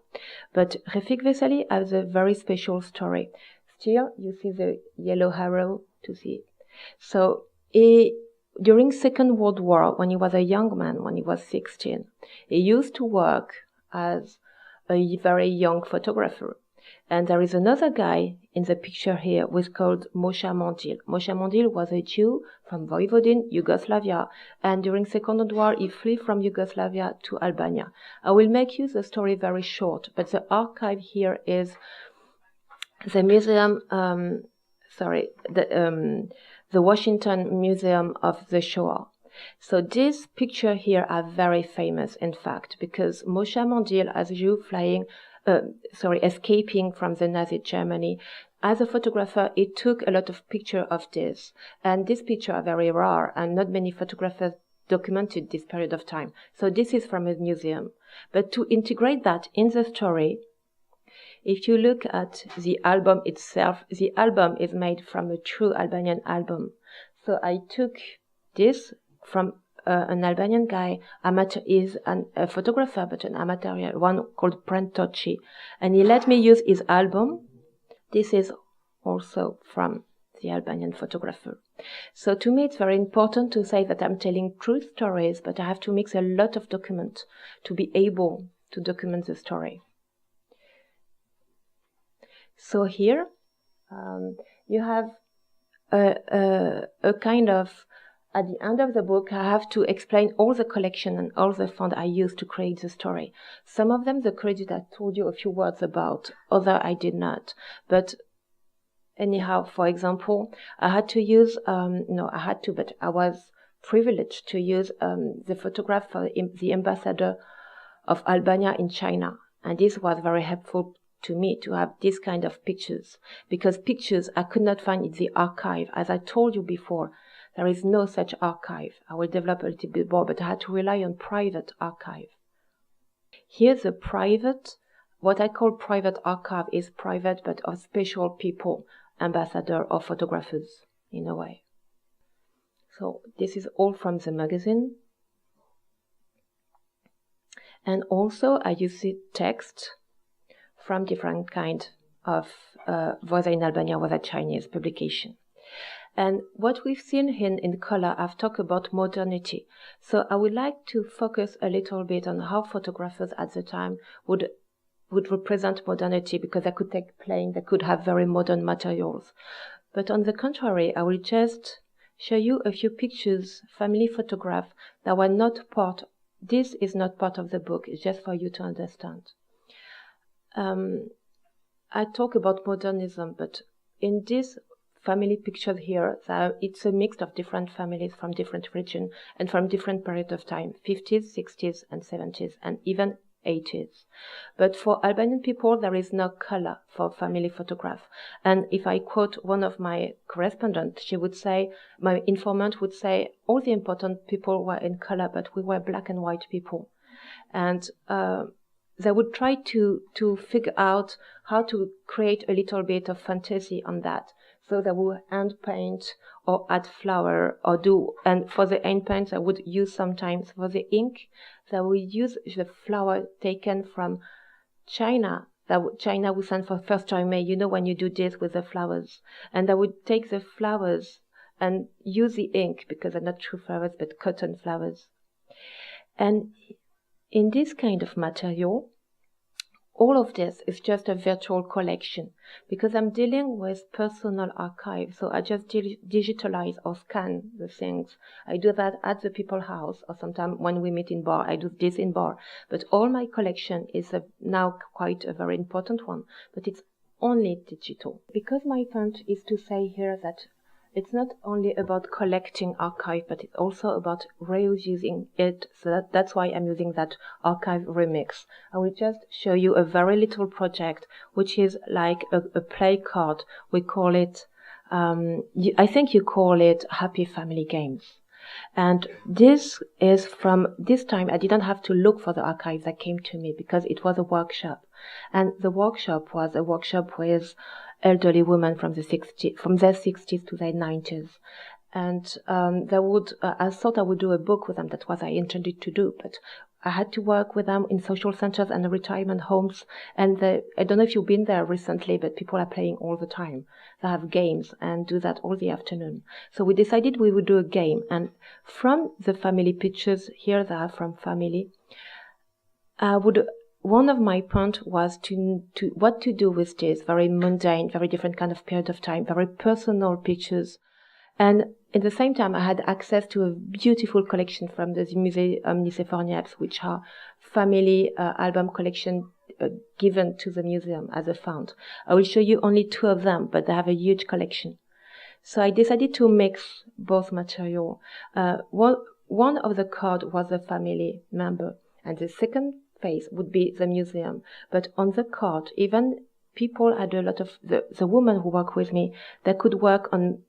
But Refik Veseli has a very special story. Still, you see the yellow arrow to see. So during Second World War, when he was a young man, when he was 16, he used to work as a very young photographer. And there is another guy in the picture here who is called Moshe Mandil. Moshe Mandil was a Jew from Vojvodin, Yugoslavia, and during Second World War he fled from Yugoslavia to Albania. I will make you the story very short, but the archive here is the museum, the Washington Museum of the Shoah. So these pictures here are very famous, in fact, because Moshe Mandil, as a Jew escaping from the Nazi Germany, as a photographer, he took a lot of pictures of this. And these pictures are very rare, and not many photographers documented this period of time. So this is from a museum. But to integrate that in the story, if you look at the album itself, the album is made from a true Albanian album. So I took this from an Albanian guy, is a photographer, but an amateur one called Prentoci. And he let me use his album. This is also from the Albanian photographer. So to me, it's very important to say that I'm telling true stories, but I have to mix a lot of documents to be able to document the story. So here, you have a kind of, at the end of the book, I have to explain all the collection and all the fund I used to create the story. Some of them, the credit I told you a few words about, other I did not. But anyhow, for example, I had to use, but I was privileged to use the photograph for the ambassador of Albania in China. And this was very helpful to me to have this kind of pictures, because pictures I could not find in the archive. As I told you before, there is no such archive. I will develop a little bit more, but I had to rely on private archive. Here's a private, what I call private archive is private, but of special people, ambassador or photographers, in a way. So this is all from the magazine. And also I use the text from different kind of, whether in Albania, whether Chinese publication. And what we've seen in color, I've talked about modernity. So I would like to focus a little bit on how photographers at the time would represent modernity, because they could take plane, they could have very modern materials. But on the contrary, I will just show you a few pictures, family photographs, that were not part, this is not part of the book, it's just for you to understand. I talk about modernism, but in this family pictures here, it's a mix of different families from different regions and from different periods of time, 50s, 60s, and 70s, and even 80s. But for Albanian people, there is no color for family photograph. And if I quote one of my correspondents, she would say, my informant would say, all the important people were in color, but we were black and white people. And they would try to figure out how to create a little bit of fantasy on that. So they would hand paint or add flower or do. And for the end paints, I would use sometimes for the ink, I would use the flower taken from China. China would send for first time May, you know, when you do this with the flowers. And I would take the flowers and use the ink, because they're not true flowers, but cotton flowers. And in this kind of material, all of this is just a virtual collection, because I'm dealing with personal archive. So I just digitalize or scan the things. I do that at the people's house, or sometimes when we meet in bar, I do this in bar. But all my collection is now quite a very important one, but it's only digital. Because my point is to say here that it's not only about collecting archive, but it's also about reusing it. So that's why I'm using that archive remix. I will just show you a very little project, which is like a play card. We call it, I think you call it Happy Family Games. And this is from this time, I didn't have to look for the archive that came to me, because it was a workshop. And the workshop was a workshop with elderly women from their 60s to their 90s. And I thought I would do a book with them. That's what I intended to do. But I had to work with them in social centers and retirement homes. And I don't know if you've been there recently, but people are playing all the time. They have games and do that all the afternoon. So we decided we would do a game. And from the family pictures, here they are from family, one of my points was to what to do with this very mundane, very different kind of period of time, very personal pictures. And at the same time, I had access to a beautiful collection from the Musée Nicephore-Niepce, which are family album collection given to the museum as a fund. I will show you only 2 of them, but they have a huge collection. So I decided to mix both material. One of the cards was a family member, and the second face would be the museum. But on the card, even people had a lot of the women who work with me, they could work on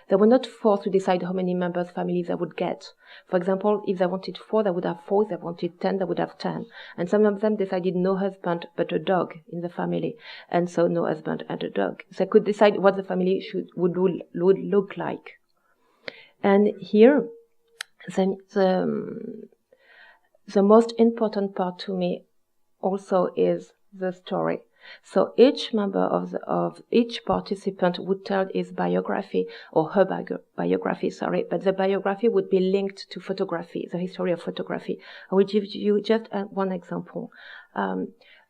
they were not forced to decide how many members families they would get. For example, if they wanted 4, they would have 4. If they wanted 10, they would have 10. And some of them decided no husband but a dog in the family, and so no husband and a dog. They could decide what the family would look like. And here, the most important part to me also is the story. So each member of each participant would tell his biography, or her biography, but the biography would be linked to photography, the history of photography. I will give you just one example. I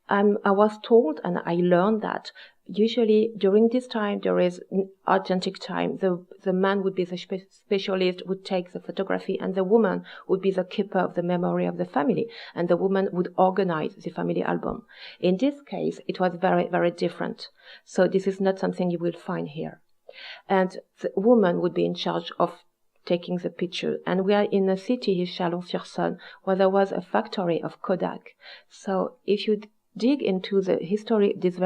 was told, and I learned that usually during this time, there is argentic time. The man would be the specialist, would take the photography, and the woman would be the keeper of the memory of the family, and the woman would organize the family album. In this case, it was very, very different. So this is not something you will find here. And the woman would be in charge of taking the picture. And we are in a city, in Chalon-sur-Saône, where there was a factory of Kodak. So if you dig into the history, these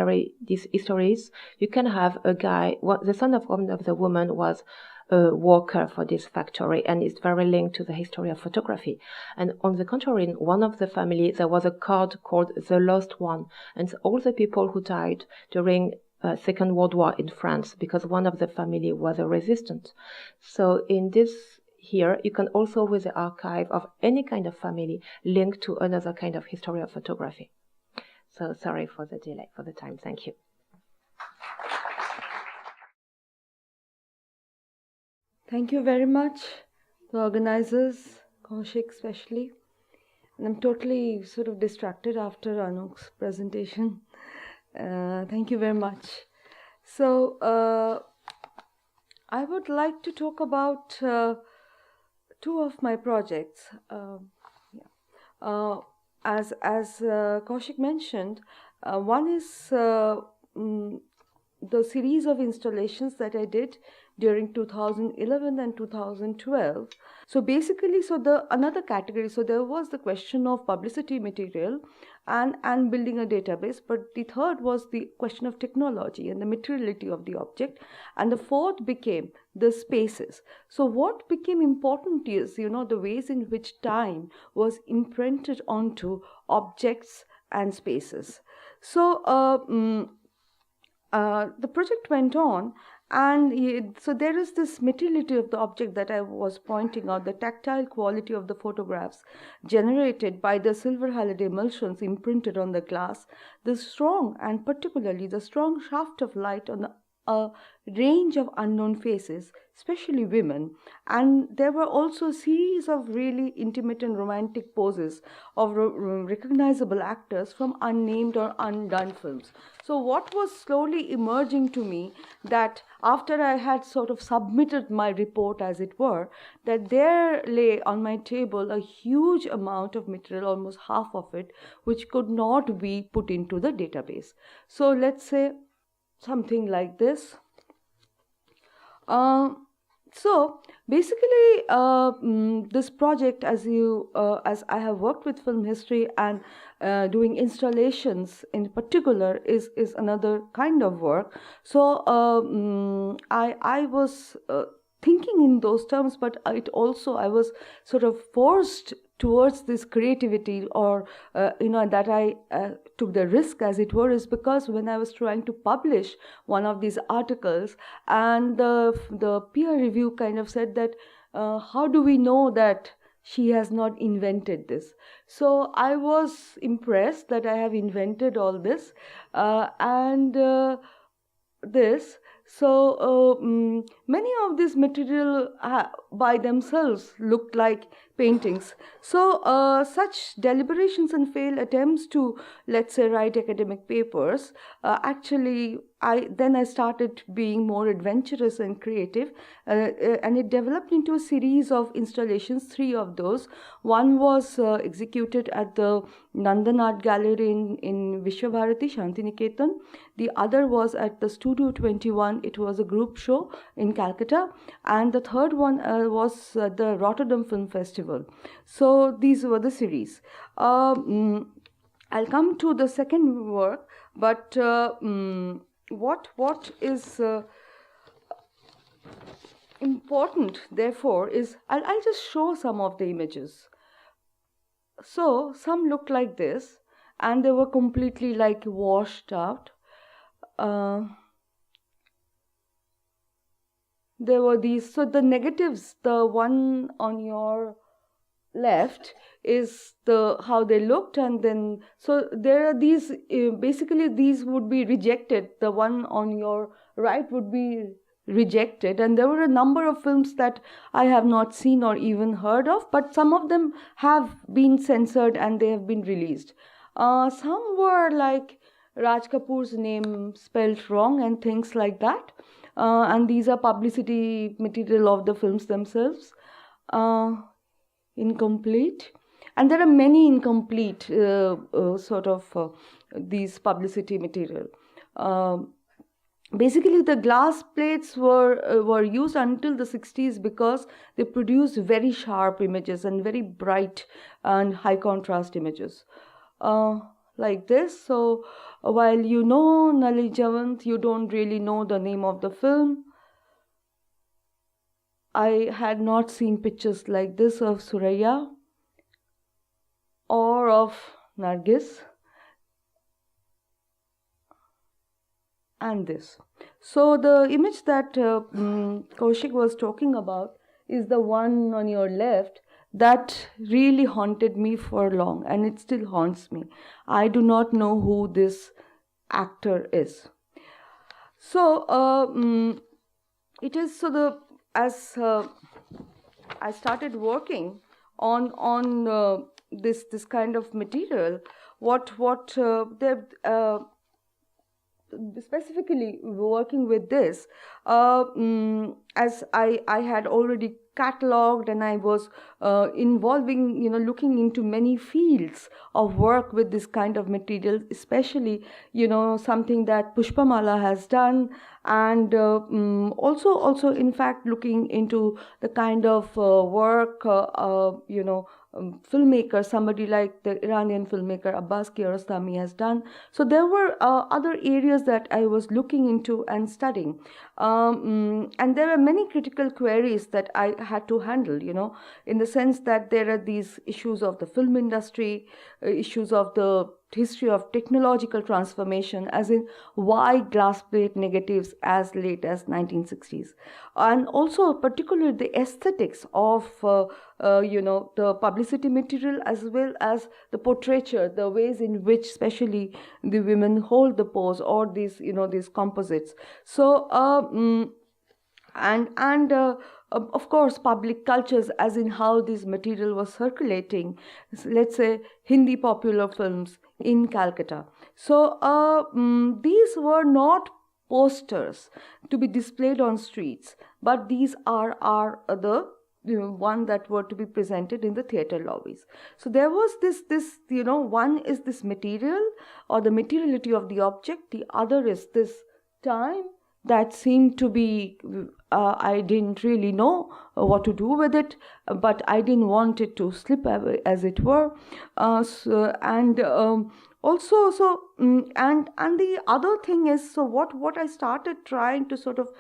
histories, you can have a guy, the son of one of the women was a worker for this factory, and it's very linked to the history of photography. And on the contrary, in one of the family, there was a card called The Lost One, and all the people who died during Second World War in France, because one of the family was a resistant. So in this here, you can also, with the archive of any kind of family, link to another kind of history of photography. So sorry for the delay, for the time. Thank you.
Thank you very much, the organizers, Kaushik especially. And I'm totally sort of distracted after Anouck's presentation. Thank you very much. So I would like to talk about 2 of my projects. As Kaushik mentioned, one is the series of installations that I did during 2011 and 2012. So basically, another category, so there was the question of publicity material and building a database, but the third was the question of technology and the materiality of the object, and the fourth became the spaces. So what became important is, the ways in which time was imprinted onto objects and spaces. So the project went on, And so there is this materiality of the object that I was pointing out, the tactile quality of the photographs generated by the silver halide emulsions imprinted on the glass, the strong, and particularly the strong shaft of light on a range of unknown faces, especially women. And there were also a series of really intimate and romantic poses of recognizable actors from unnamed or undone films. So what was slowly emerging to me, that after I had sort of submitted my report, as it were, that there lay on my table a huge amount of material, almost half of it, which could not be put into the database. So let's say something like this. So basically, this project, as I have worked with film history and doing installations in particular, is another kind of work. So I was thinking in those terms, but I was sort of forced towards this creativity, or that I took the risk, as it were, is because when I was trying to publish one of these articles, and the peer review kind of said that how do we know that she has not invented this? So I was impressed that I have invented all this, and this. So many of this material by themselves looked like paintings. So such deliberations and failed attempts to, let's say, write academic papers, actually then I started being more adventurous and creative, and it developed into a series of installations, 3 of those. One was executed at the Nandan Art Gallery in Vishwabharati, Shantiniketan. The other was at the Studio 21. It was a group show in Calcutta. And the third one was the Rotterdam Film Festival. So these were the series. I'll come to the second work, but what is important, therefore, is I'll just show some of the images. So some look like this, and they were completely like washed out. There were these, so the negatives, the one on your left is how they looked, and then so there are these, basically these would be rejected, the one on your right would be rejected, and there were a number of films that I have not seen or even heard of, but some of them have been censored and they have been released. Some were like Raj Kapoor's name spelled wrong and things like that, and these are publicity material of the films themselves. Incomplete, and there are many incomplete these publicity material. Basically, the glass plates were used until the 60s because they produced very sharp images and very bright and high contrast images, like this. So while you know Nali Javant, you don't really know the name of the film. I had not seen pictures like this of Suraya or of Nargis, and this. So the image that Kaushik was talking about is the one on your left that really haunted me for long, and it still haunts me. I do not know who this actor is. So it is as I started working on this kind of material, specifically working with this, as I had already catalogued, and I was involving, looking into many fields of work with this kind of material, especially, something that Pushpamala has done, and also in fact looking into the kind of work, filmmaker, somebody like the Iranian filmmaker Abbas Kiarostami has done. So there were other areas that I was looking into and studying, and there were many critical queries that I had to handle, in the sense that there are these issues of the film industry, issues of the history of technological transformation, as in wide glass plate negatives as late as 1960s, and also particularly the aesthetics of the publicity material, as well as the portraiture, the ways in which especially the women hold the pose, or these composites. So of course, public cultures, as in how this material was circulating, let's say Hindi popular films in Calcutta. So these were not posters to be displayed on streets, but these are the one that were to be presented in the theater lobbies. So there was this one is this material, or the materiality of the object. The other is this time that seemed to be, I didn't really know what to do with it, but I didn't want it to slip away, as it were. Also, and the other thing is, so what I started trying to sort of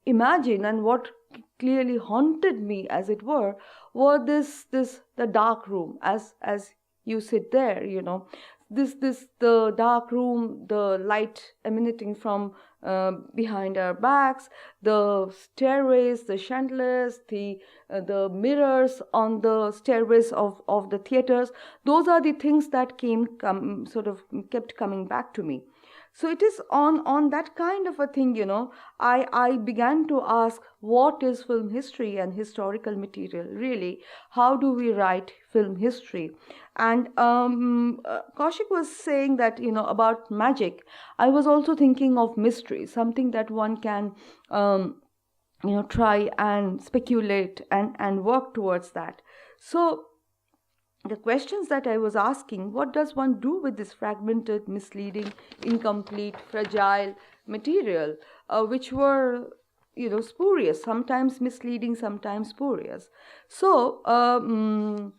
imagine, and what clearly haunted me, as it were the dark room, as you sit there, the dark room, the light emanating from behind our backs, the stairways, the chandeliers, the mirrors on the stairways of the theaters. Those are the things that kept coming back to me. So it is on that kind of a thing, I began to ask, what is film history and historical material really? How do we write film history? And Kaushik was saying that, about magic. I was also thinking of mystery, something that one can, try and speculate and work towards that. So the questions that I was asking, what does one do with this fragmented, misleading, incomplete, fragile material, which were, spurious, sometimes misleading, sometimes spurious. So the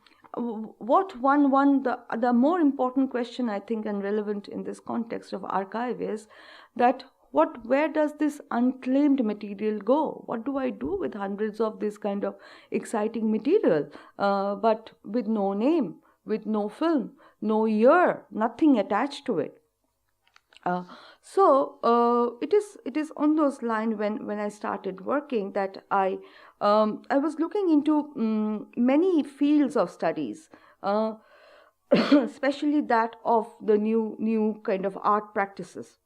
more important question, I think, and relevant in this context of archive, is that where does this unclaimed material go? What do I do with hundreds of this kind of exciting material, but with no name, with no film, no year, nothing attached to it? So it is on those lines when I started working that I was looking into many fields of studies, especially that of the new kind of art practices.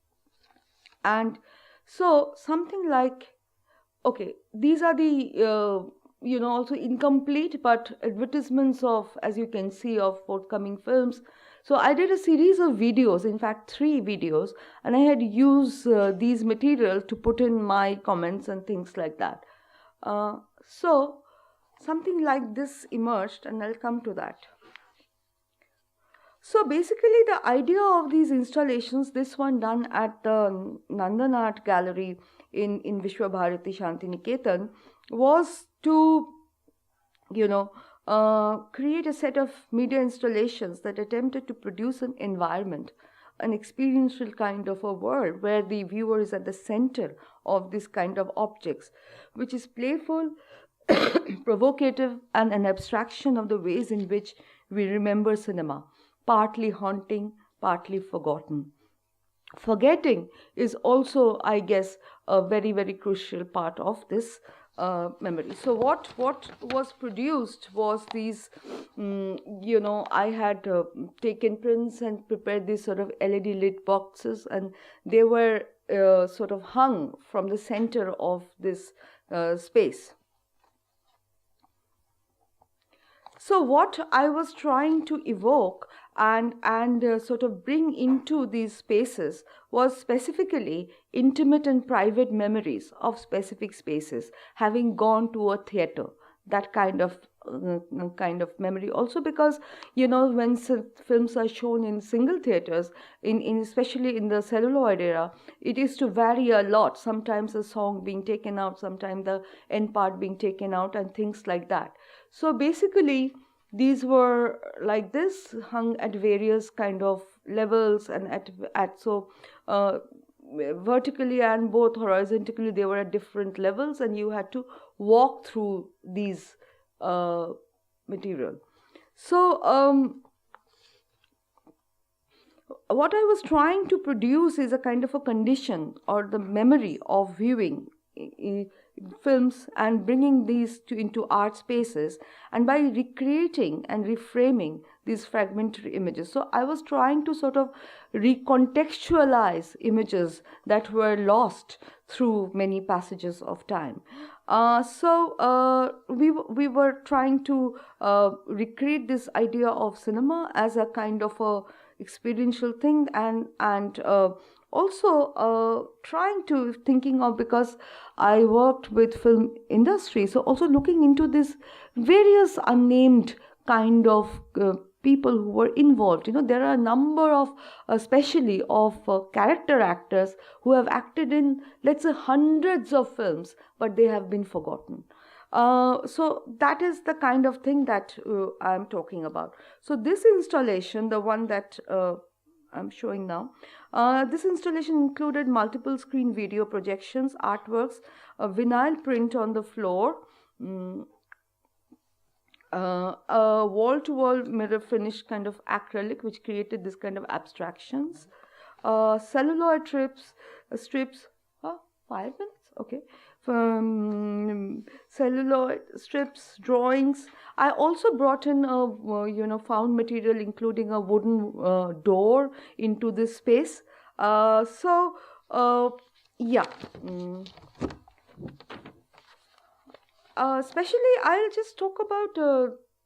And so something like, okay, these are the also incomplete but advertisements of, as you can see, of forthcoming films. So I did a series of videos, in fact 3 videos, and I had used these materials to put in my comments and things like that. So something like this emerged, and I'll come to that. So basically the idea of these installations, this one done at the Nandan Art Gallery in Vishwa Bharati Shanti Niketan, was to, create a set of media installations that attempted to produce an environment, an experiential kind of a world where the viewer is at the center of this kind of objects, which is playful, provocative, and an abstraction of the ways in which we remember cinema, partly haunting, partly forgotten. Forgetting is also, I guess, a very, very crucial part of this memory. So what was produced was these, I had taken prints and prepared these sort of LED lit boxes, and they were sort of hung from the center of this space. So what I was trying to evoke and sort of bring into these spaces was specifically intimate and private memories of specific spaces, having gone to a theater, that kind of memory. Also because, when films are shown in single theaters, in especially in the celluloid era, it is to vary a lot. Sometimes a song being taken out, sometimes the end part being taken out, and things like that. So basically, these were like this, hung at various kind of levels, and vertically and both horizontally, they were at different levels, and you had to walk through these material. So what I was trying to produce is a kind of a condition or the memory of viewing films and bringing these into art spaces, and by recreating and reframing these fragmentary images. So I was trying to sort of recontextualize images that were lost through many passages of time. We were trying to recreate this idea of cinema as a kind of a experiential thing, and also trying to thinking of, because I worked with film industry, so also looking into this various unnamed kind of people who were involved. There are a number of, especially of character actors who have acted in, let's say, hundreds of films, but they have been forgotten. So that is the kind of thing that I'm talking about. So this installation, the one that I'm showing now, this installation included multiple screen video projections, artworks, a vinyl print on the floor, a wall-to-wall mirror finish kind of acrylic, which created this kind of abstractions, celluloid strips, 5 minutes, okay, celluloid strips, drawings. I also brought in a found material, including a wooden door into this space. Especially, I'll just talk about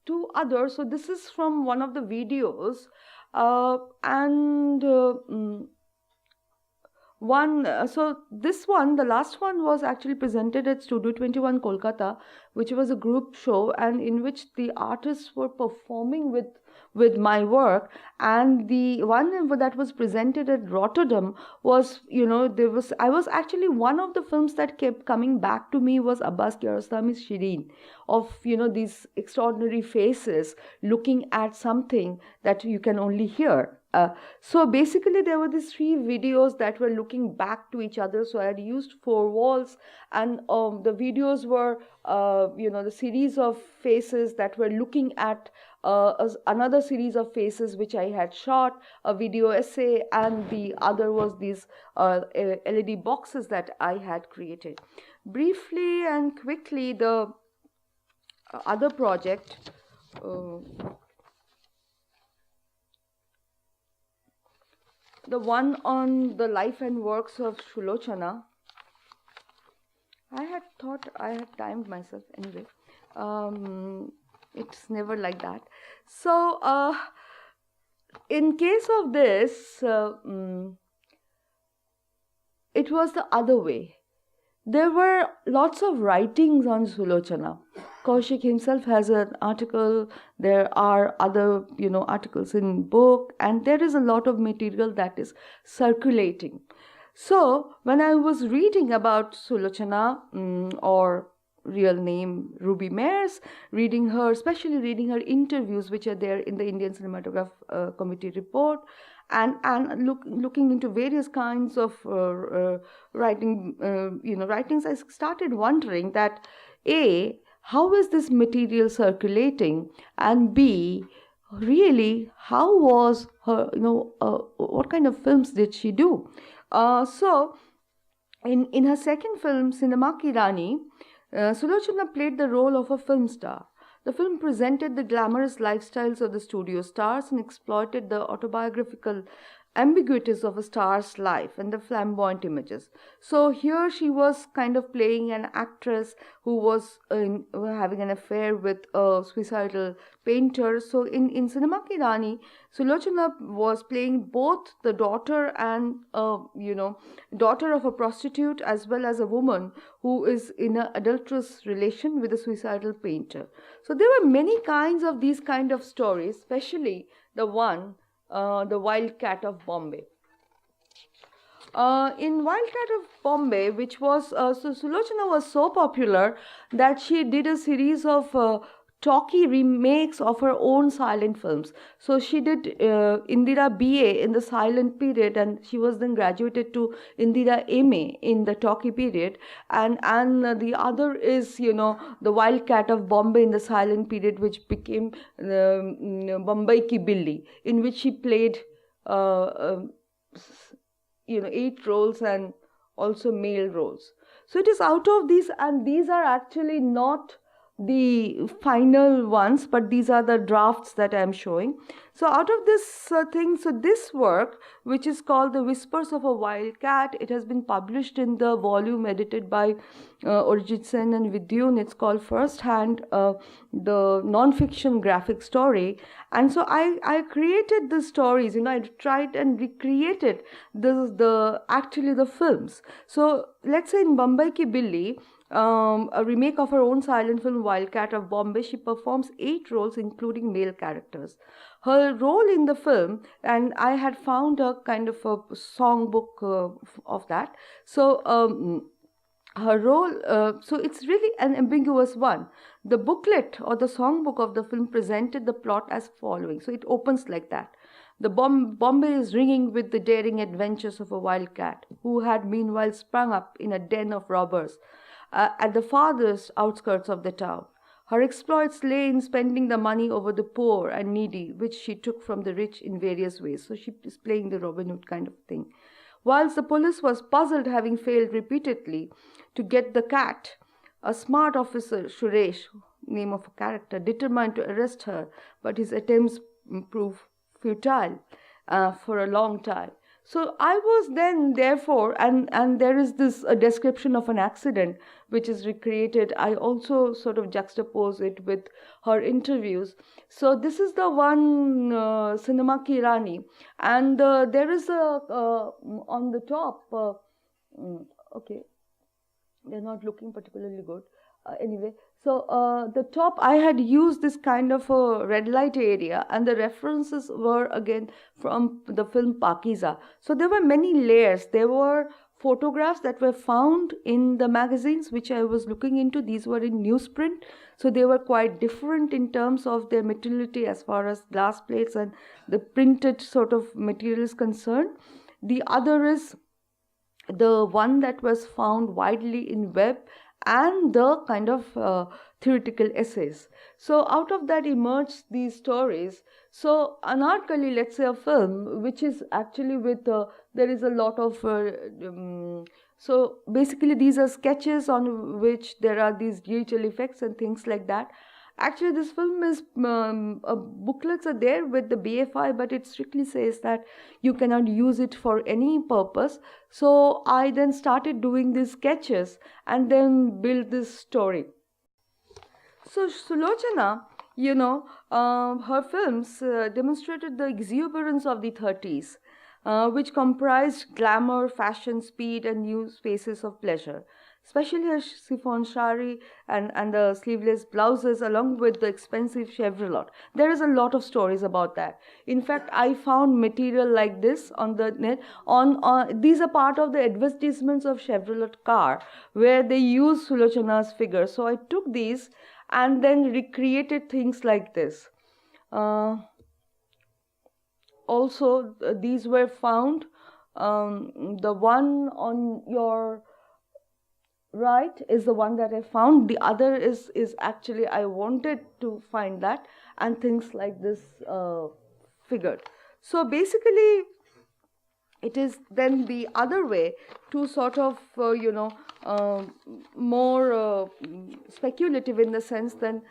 2 others. So this is from one of the videos, so this one, the last one, was actually presented at Studio 21 Kolkata, which was a group show, and in which the artists were performing with my work. And the one that was presented at Rotterdam was, I was actually, one of the films that kept coming back to me was Abbas Kiarostami's Shireen, of these extraordinary faces looking at something that you can only hear. So basically, there were these 3 videos that were looking back to each other. So I had used 4 walls, and the videos were, the series of faces that were looking at another series of faces which I had shot, a video essay, and the other was these LED boxes that I had created. Briefly and quickly, the other project, the one on the life and works of Sulochana. I had thought I had timed myself anyway. It's never like that. So in case of this, it was the other way. There were lots of writings on Sulochana. Kaushik himself has an article. There are other, articles in book, and there is a lot of material that is circulating. So when I was reading about Sulochana, or real name Ruby Mayers, especially reading her interviews, which are there in the Indian Cinematograph Committee report, and looking into various kinds of writings, I started wondering that A, how is this material circulating, and B, really, how was her, what kind of films did she do? So in her second film, Cinema Ki Rani, Sulochana played the role of a film star. The film presented the glamorous lifestyles of the studio stars and exploited the autobiographical ambiguities of a star's life and the flamboyant images. So here she was kind of playing an actress who was having an affair with a suicidal painter. So in Cinema Ki Rani, Sulochana was playing both the daughter and daughter of a prostitute, as well as a woman who is in an adulterous relation with a suicidal painter. So there were many kinds of these kind of stories, especially the one, the Wildcat of Bombay. In Wildcat of Bombay, which was, so Sulochana was so popular that she did a series of talkie remakes of her own silent films. So she did Indira BA in the silent period, and she was then graduated to Indira MA in the talkie period. And the other is, the Wildcat of Bombay in the silent period, which became Bombay Ki Billi, in which she played 8 roles and also male roles. So it is out of these, and these are actually not the final ones, but these are the drafts that I am showing. So out of this thing, so this work, which is called The Whispers of a Wildcat, it has been published in the volume edited by Arijit Sen and Vidyun. It's called First Hand, the non-fiction graphic story. And so I created the stories, I tried and recreated actually the films. So let's say in Bombay Ki Billi, a remake of her own silent film Wildcat of Bombay, she performs 8 roles, including male characters. Her role in the film, and I had found a kind of a songbook of that. So her role, so it's really an ambiguous one. The booklet or the songbook of the film presented the plot as following. So it opens like that. The Bombay is ringing with the daring adventures of a wildcat who had meanwhile sprung up in a den of robbers at the farthest outskirts of the town. Her exploits lay in spending the money over the poor and needy, which she took from the rich in various ways. So she is playing the Robin Hood kind of thing. Whilst the police was puzzled, having failed repeatedly to get the cat, a smart officer, Suresh, name of a character, determined to arrest her, but his attempts proved futile for a long time. So I was then, therefore, and there is this description of an accident which is recreated. I also sort of juxtapose it with her interviews. So this is the one Cinema Ki Rani, and there is a on the top. Okay, they're not looking particularly good. Anyway, so the top, I had used this kind of a red light area, and the references were again from the film Pakiza. So there were many layers. There were photographs that were found in the magazines which I was looking into. These were in newsprint, so they were quite different in terms of their materiality as far as glass plates and the printed sort of material is concerned. The other is the one that was found widely in web, and the kind of theoretical essays. So out of that emerged these stories. So Anarkali, let's say a film, which is actually with, there is a lot of, so basically these are sketches on which there are these digital effects and things like that. Actually, this film is, booklets are there with the BFI, but it strictly says that you cannot use it for any purpose. So I then started doing these sketches and then build this story. So Sulochana, her films demonstrated the exuberance of the 30s, which comprised glamour, fashion, speed, and new spaces of pleasure. Especially her chiffon sari and the sleeveless blouses, along with the expensive chevrolet. There is a lot of stories about that. In fact, I found material like this on the net. These are part of the advertisements of Chevrolet car, where they use Sulochana's figure. So I took these and then recreated things like this. Also, these were found. The one on your right is the one that I found. The other is actually, I wanted to find that, and things like this figured. So basically, it is then the other way to sort of, more speculative in the sense then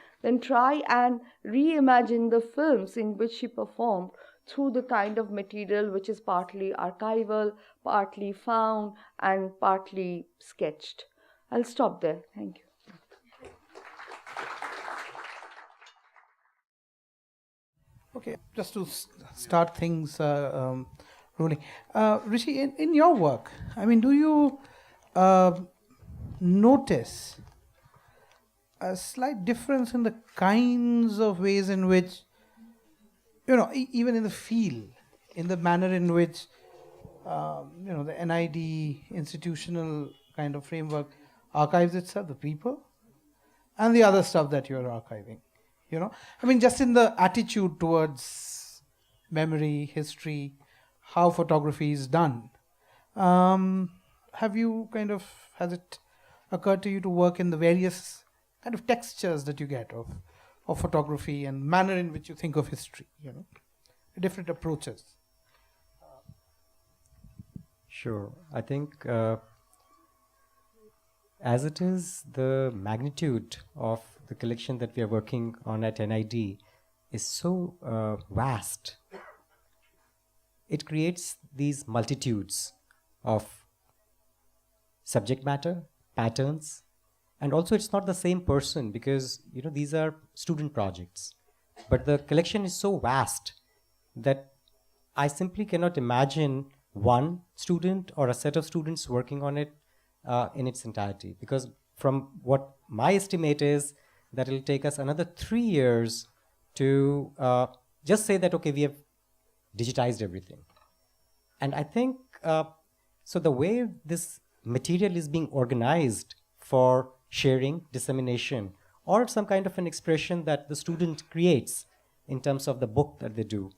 try and reimagine the films in which she performed through the kind of material which is partly archival, partly found, and partly sketched. I'll stop there. Thank you.
Okay, just to start things rolling. Rishi, in your work, I mean, do you notice a slight difference in the kinds of ways in which, even in the feel, in the manner in which, the NID institutional kind of framework archives itself, the people, and the other stuff that you're archiving, I mean, just in the attitude towards memory, history, how photography is done. Has it occurred to you to work in the various kind of textures that you get of photography and manner in which you think of history, different approaches?
Sure. I think as it is, the magnitude of the collection that we are working on at NID is so vast. It creates these multitudes of subject matter, patterns, and also it's not the same person because these are student projects. But the collection is so vast that I simply cannot imagine one student or a set of students working on it in its entirety. Because from what my estimate is, that it'll take us another 3 years to just say that, okay, we have digitized everything. And I think, so the way this material is being organized for sharing, dissemination, or some kind of an expression that the student creates in terms of the book that they do,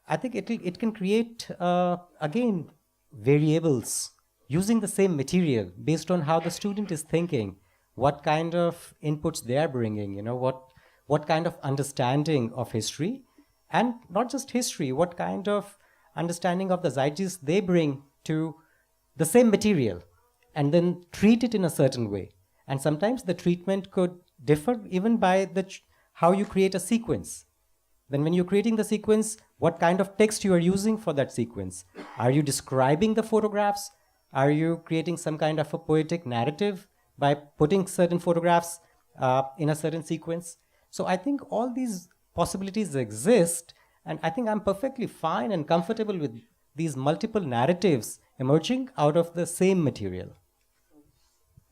I think it can create, again, variables using the same material based on how the student is thinking, what kind of inputs they are bringing, what kind of understanding of history, and not just history, what kind of understanding of the zeitgeist they bring to the same material, and then treat it in a certain way. And sometimes the treatment could differ even by how you create a sequence. Then when you're creating the sequence, what kind of text you are using for that sequence? Are you describing the photographs? Are you creating some kind of a poetic narrative by putting certain photographs in a certain sequence? So I think all these possibilities exist, and I think I'm perfectly fine and comfortable with these multiple narratives emerging out of the same material.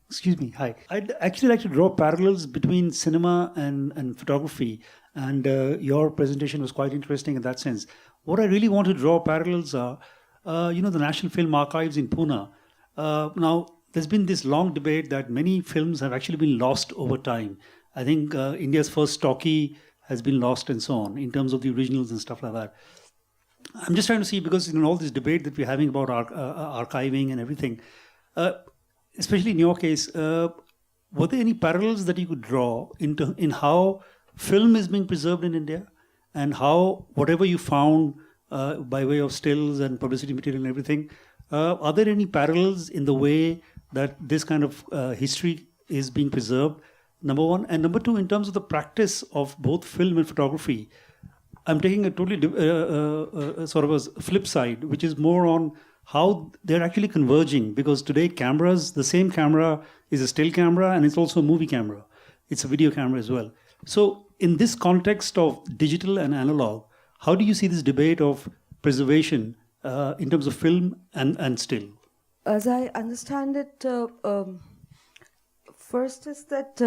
Excuse me, hi. I'd actually like to draw parallels between cinema and photography, and your presentation was quite interesting in that sense. What I really want to draw parallels are, the National Film Archives in Pune. Now, there's been this long debate that many films have actually been lost over time. I think India's first talkie has been lost and so on, in terms of the originals and stuff like that. I'm just trying to see, because in all this debate that we're having about archiving and everything, especially in your case, were there any parallels that you could draw in how film is being preserved in India, and how whatever you found by way of stills and publicity material and everything, are there any parallels in the way that this kind of history is being preserved? Number one. And number two, in terms of the practice of both film and photography, I'm taking a totally sort of a flip side, which is more on how they're actually converging. Because today cameras, the same camera is a still camera and it's also a movie camera. It's a video camera as well. So in this context of digital and analog, how do you see this debate of preservation in terms of film and still?
As I understand it, first is that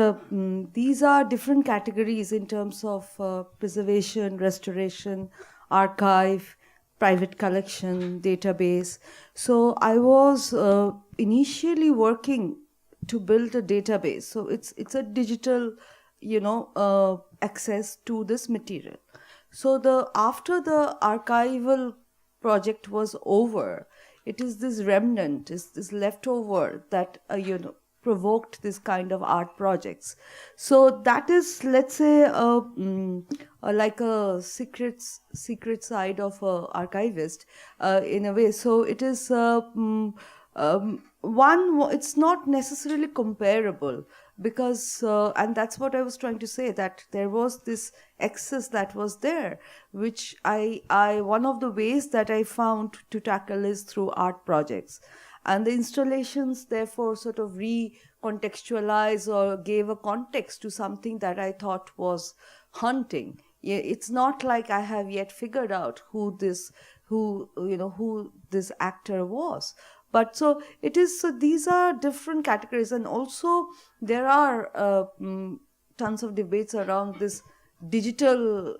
these are different categories in terms of preservation, restoration, archive, private collection, database. So I was initially working to build a database. So it's a digital, access to this material. So after the archival project was over, it is this remnant, is this leftover that provoked this kind of art projects. So that is, let's say, like a secret side of an archivist in a way. So it is it's not necessarily comparable, because and that's what I was trying to say, that there was this excess that was there, which I one of the ways that I found to tackle is through art projects. And the installations therefore sort of recontextualize or gave a context to something that I thought was haunting. It's not like I have yet figured out who this actor was. But so it is. So these are different categories, and also there are tons of debates around this digital.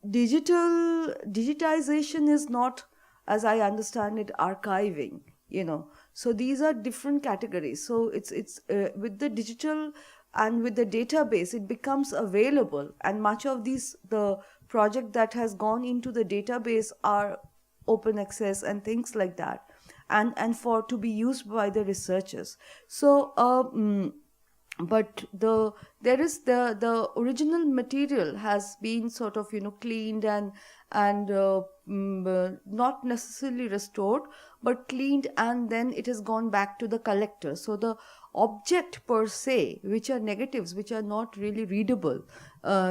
Digitization is not, as I understand it, archiving. So these are different categories. So it's with the digital and with the database, it becomes available, and much of the project that has gone into the database are open access and things like that, and for to be used by the researchers. So but there is the original material has been sort of cleaned and not necessarily restored, but cleaned, and then it has gone back to the collector. So the object per se, which are negatives, which are not really readable,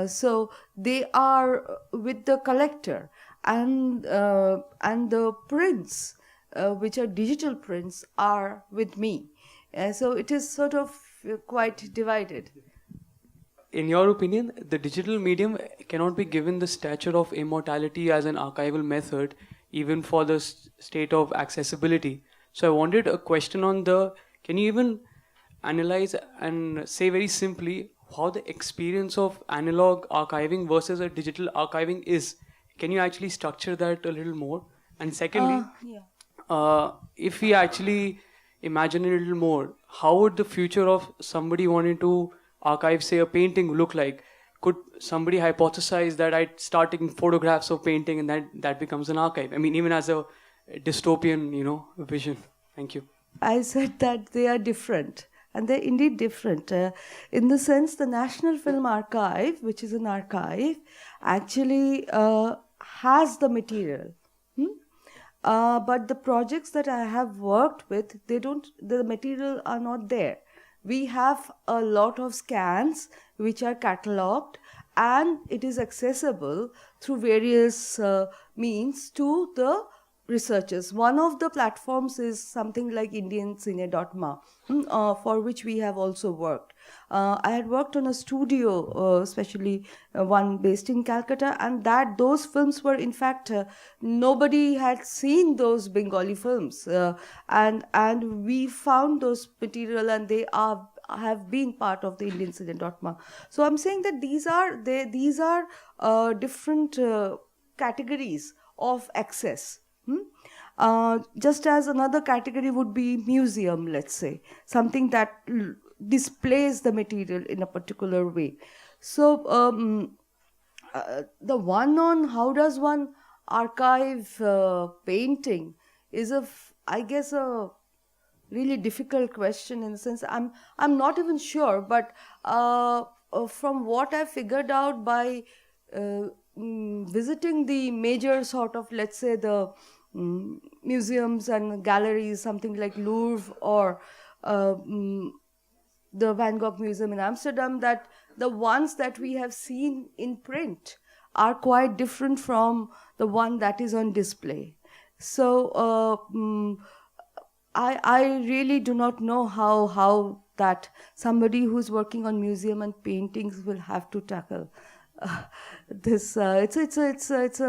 so they are with the collector, and the prints, which are digital prints, are with me. So it is sort of quite divided.
In your opinion, the digital medium cannot be given the stature of immortality as an archival method, even for the state of accessibility. So I wanted a question on can you even analyze and say very simply how the experience of analog archiving versus a digital archiving is? Can you actually structure that a little more? And secondly, if we actually imagine a little more, how would the future of somebody wanting to archive, say, a painting look like? Could somebody hypothesize that I start taking photographs of painting and that becomes an archive? I mean, even as a dystopian, vision. Thank you.
I said that they are different, and they're indeed different. In the sense, the National Film Archive, which is an archive, actually has the material. But the projects that I have worked with, the material are not there. We have a lot of scans which are catalogued, and it is accessible through various means to the researchers. One of the platforms is something like indiancine.ma, for which we have also worked. I had worked on a studio, especially one based in Calcutta, and those films were, in fact, nobody had seen those Bengali films, and we found those material, and they have been part of the indiancine.ma. So I'm saying that these are different categories of access. Just as another category would be museum, let's say, something that displays the material in a particular way. So the one on how does one archive painting is I guess a really difficult question, in the sense I'm not even sure, but from what I figured out by visiting the major sort of, let's say, the museums and galleries, something like Louvre or the Van Gogh Museum in Amsterdam, that the ones that we have seen in print are quite different from the one that is on display. So I really do not know how that somebody who's working on museum and paintings will have to tackle this. It's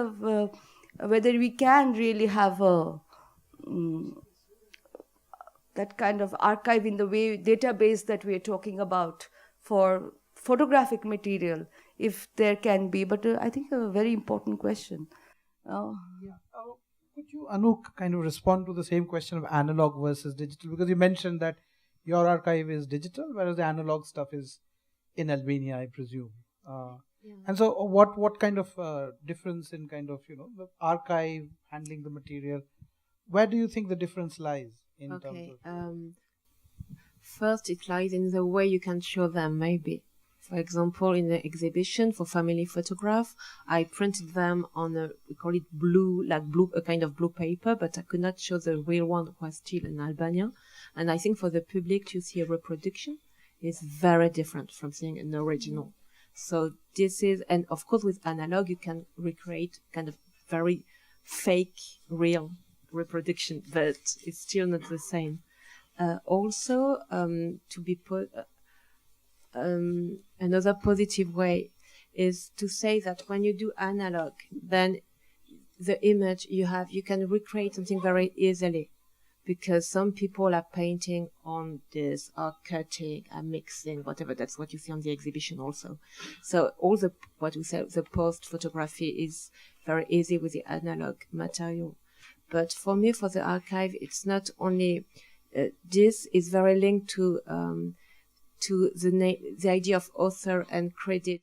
whether we can really have that kind of archive in the way database that we are talking about for photographic material, if there can be. But I think a very important question.
Could you, Anouck, kind of respond to the same question of analog versus digital? Because you mentioned that your archive is digital, whereas the analog stuff is in Albania, I presume. And so what kind of difference in kind of, the archive, handling the material, where do you think the difference lies in terms of...
First, it lies in the way you can show them, maybe. For example, in the exhibition for family photograph, I printed them on we call it blue, a kind of blue paper, but I could not show the real one, was still in Albania. And I think for the public to see a reproduction is very different from seeing an original. So this is, and of course with analog you can recreate kind of very fake, real reproduction, but it's still not the same. Also, to be put, another positive way is to say that when you do analog, then the image you can recreate something very easily, because some people are painting on this, are cutting, are mixing, whatever. That's what you see on the exhibition also. So all what we say, the post photography is very easy with the analog material. But for me, for the archive, it's not only, this is very linked to the idea of author and credit.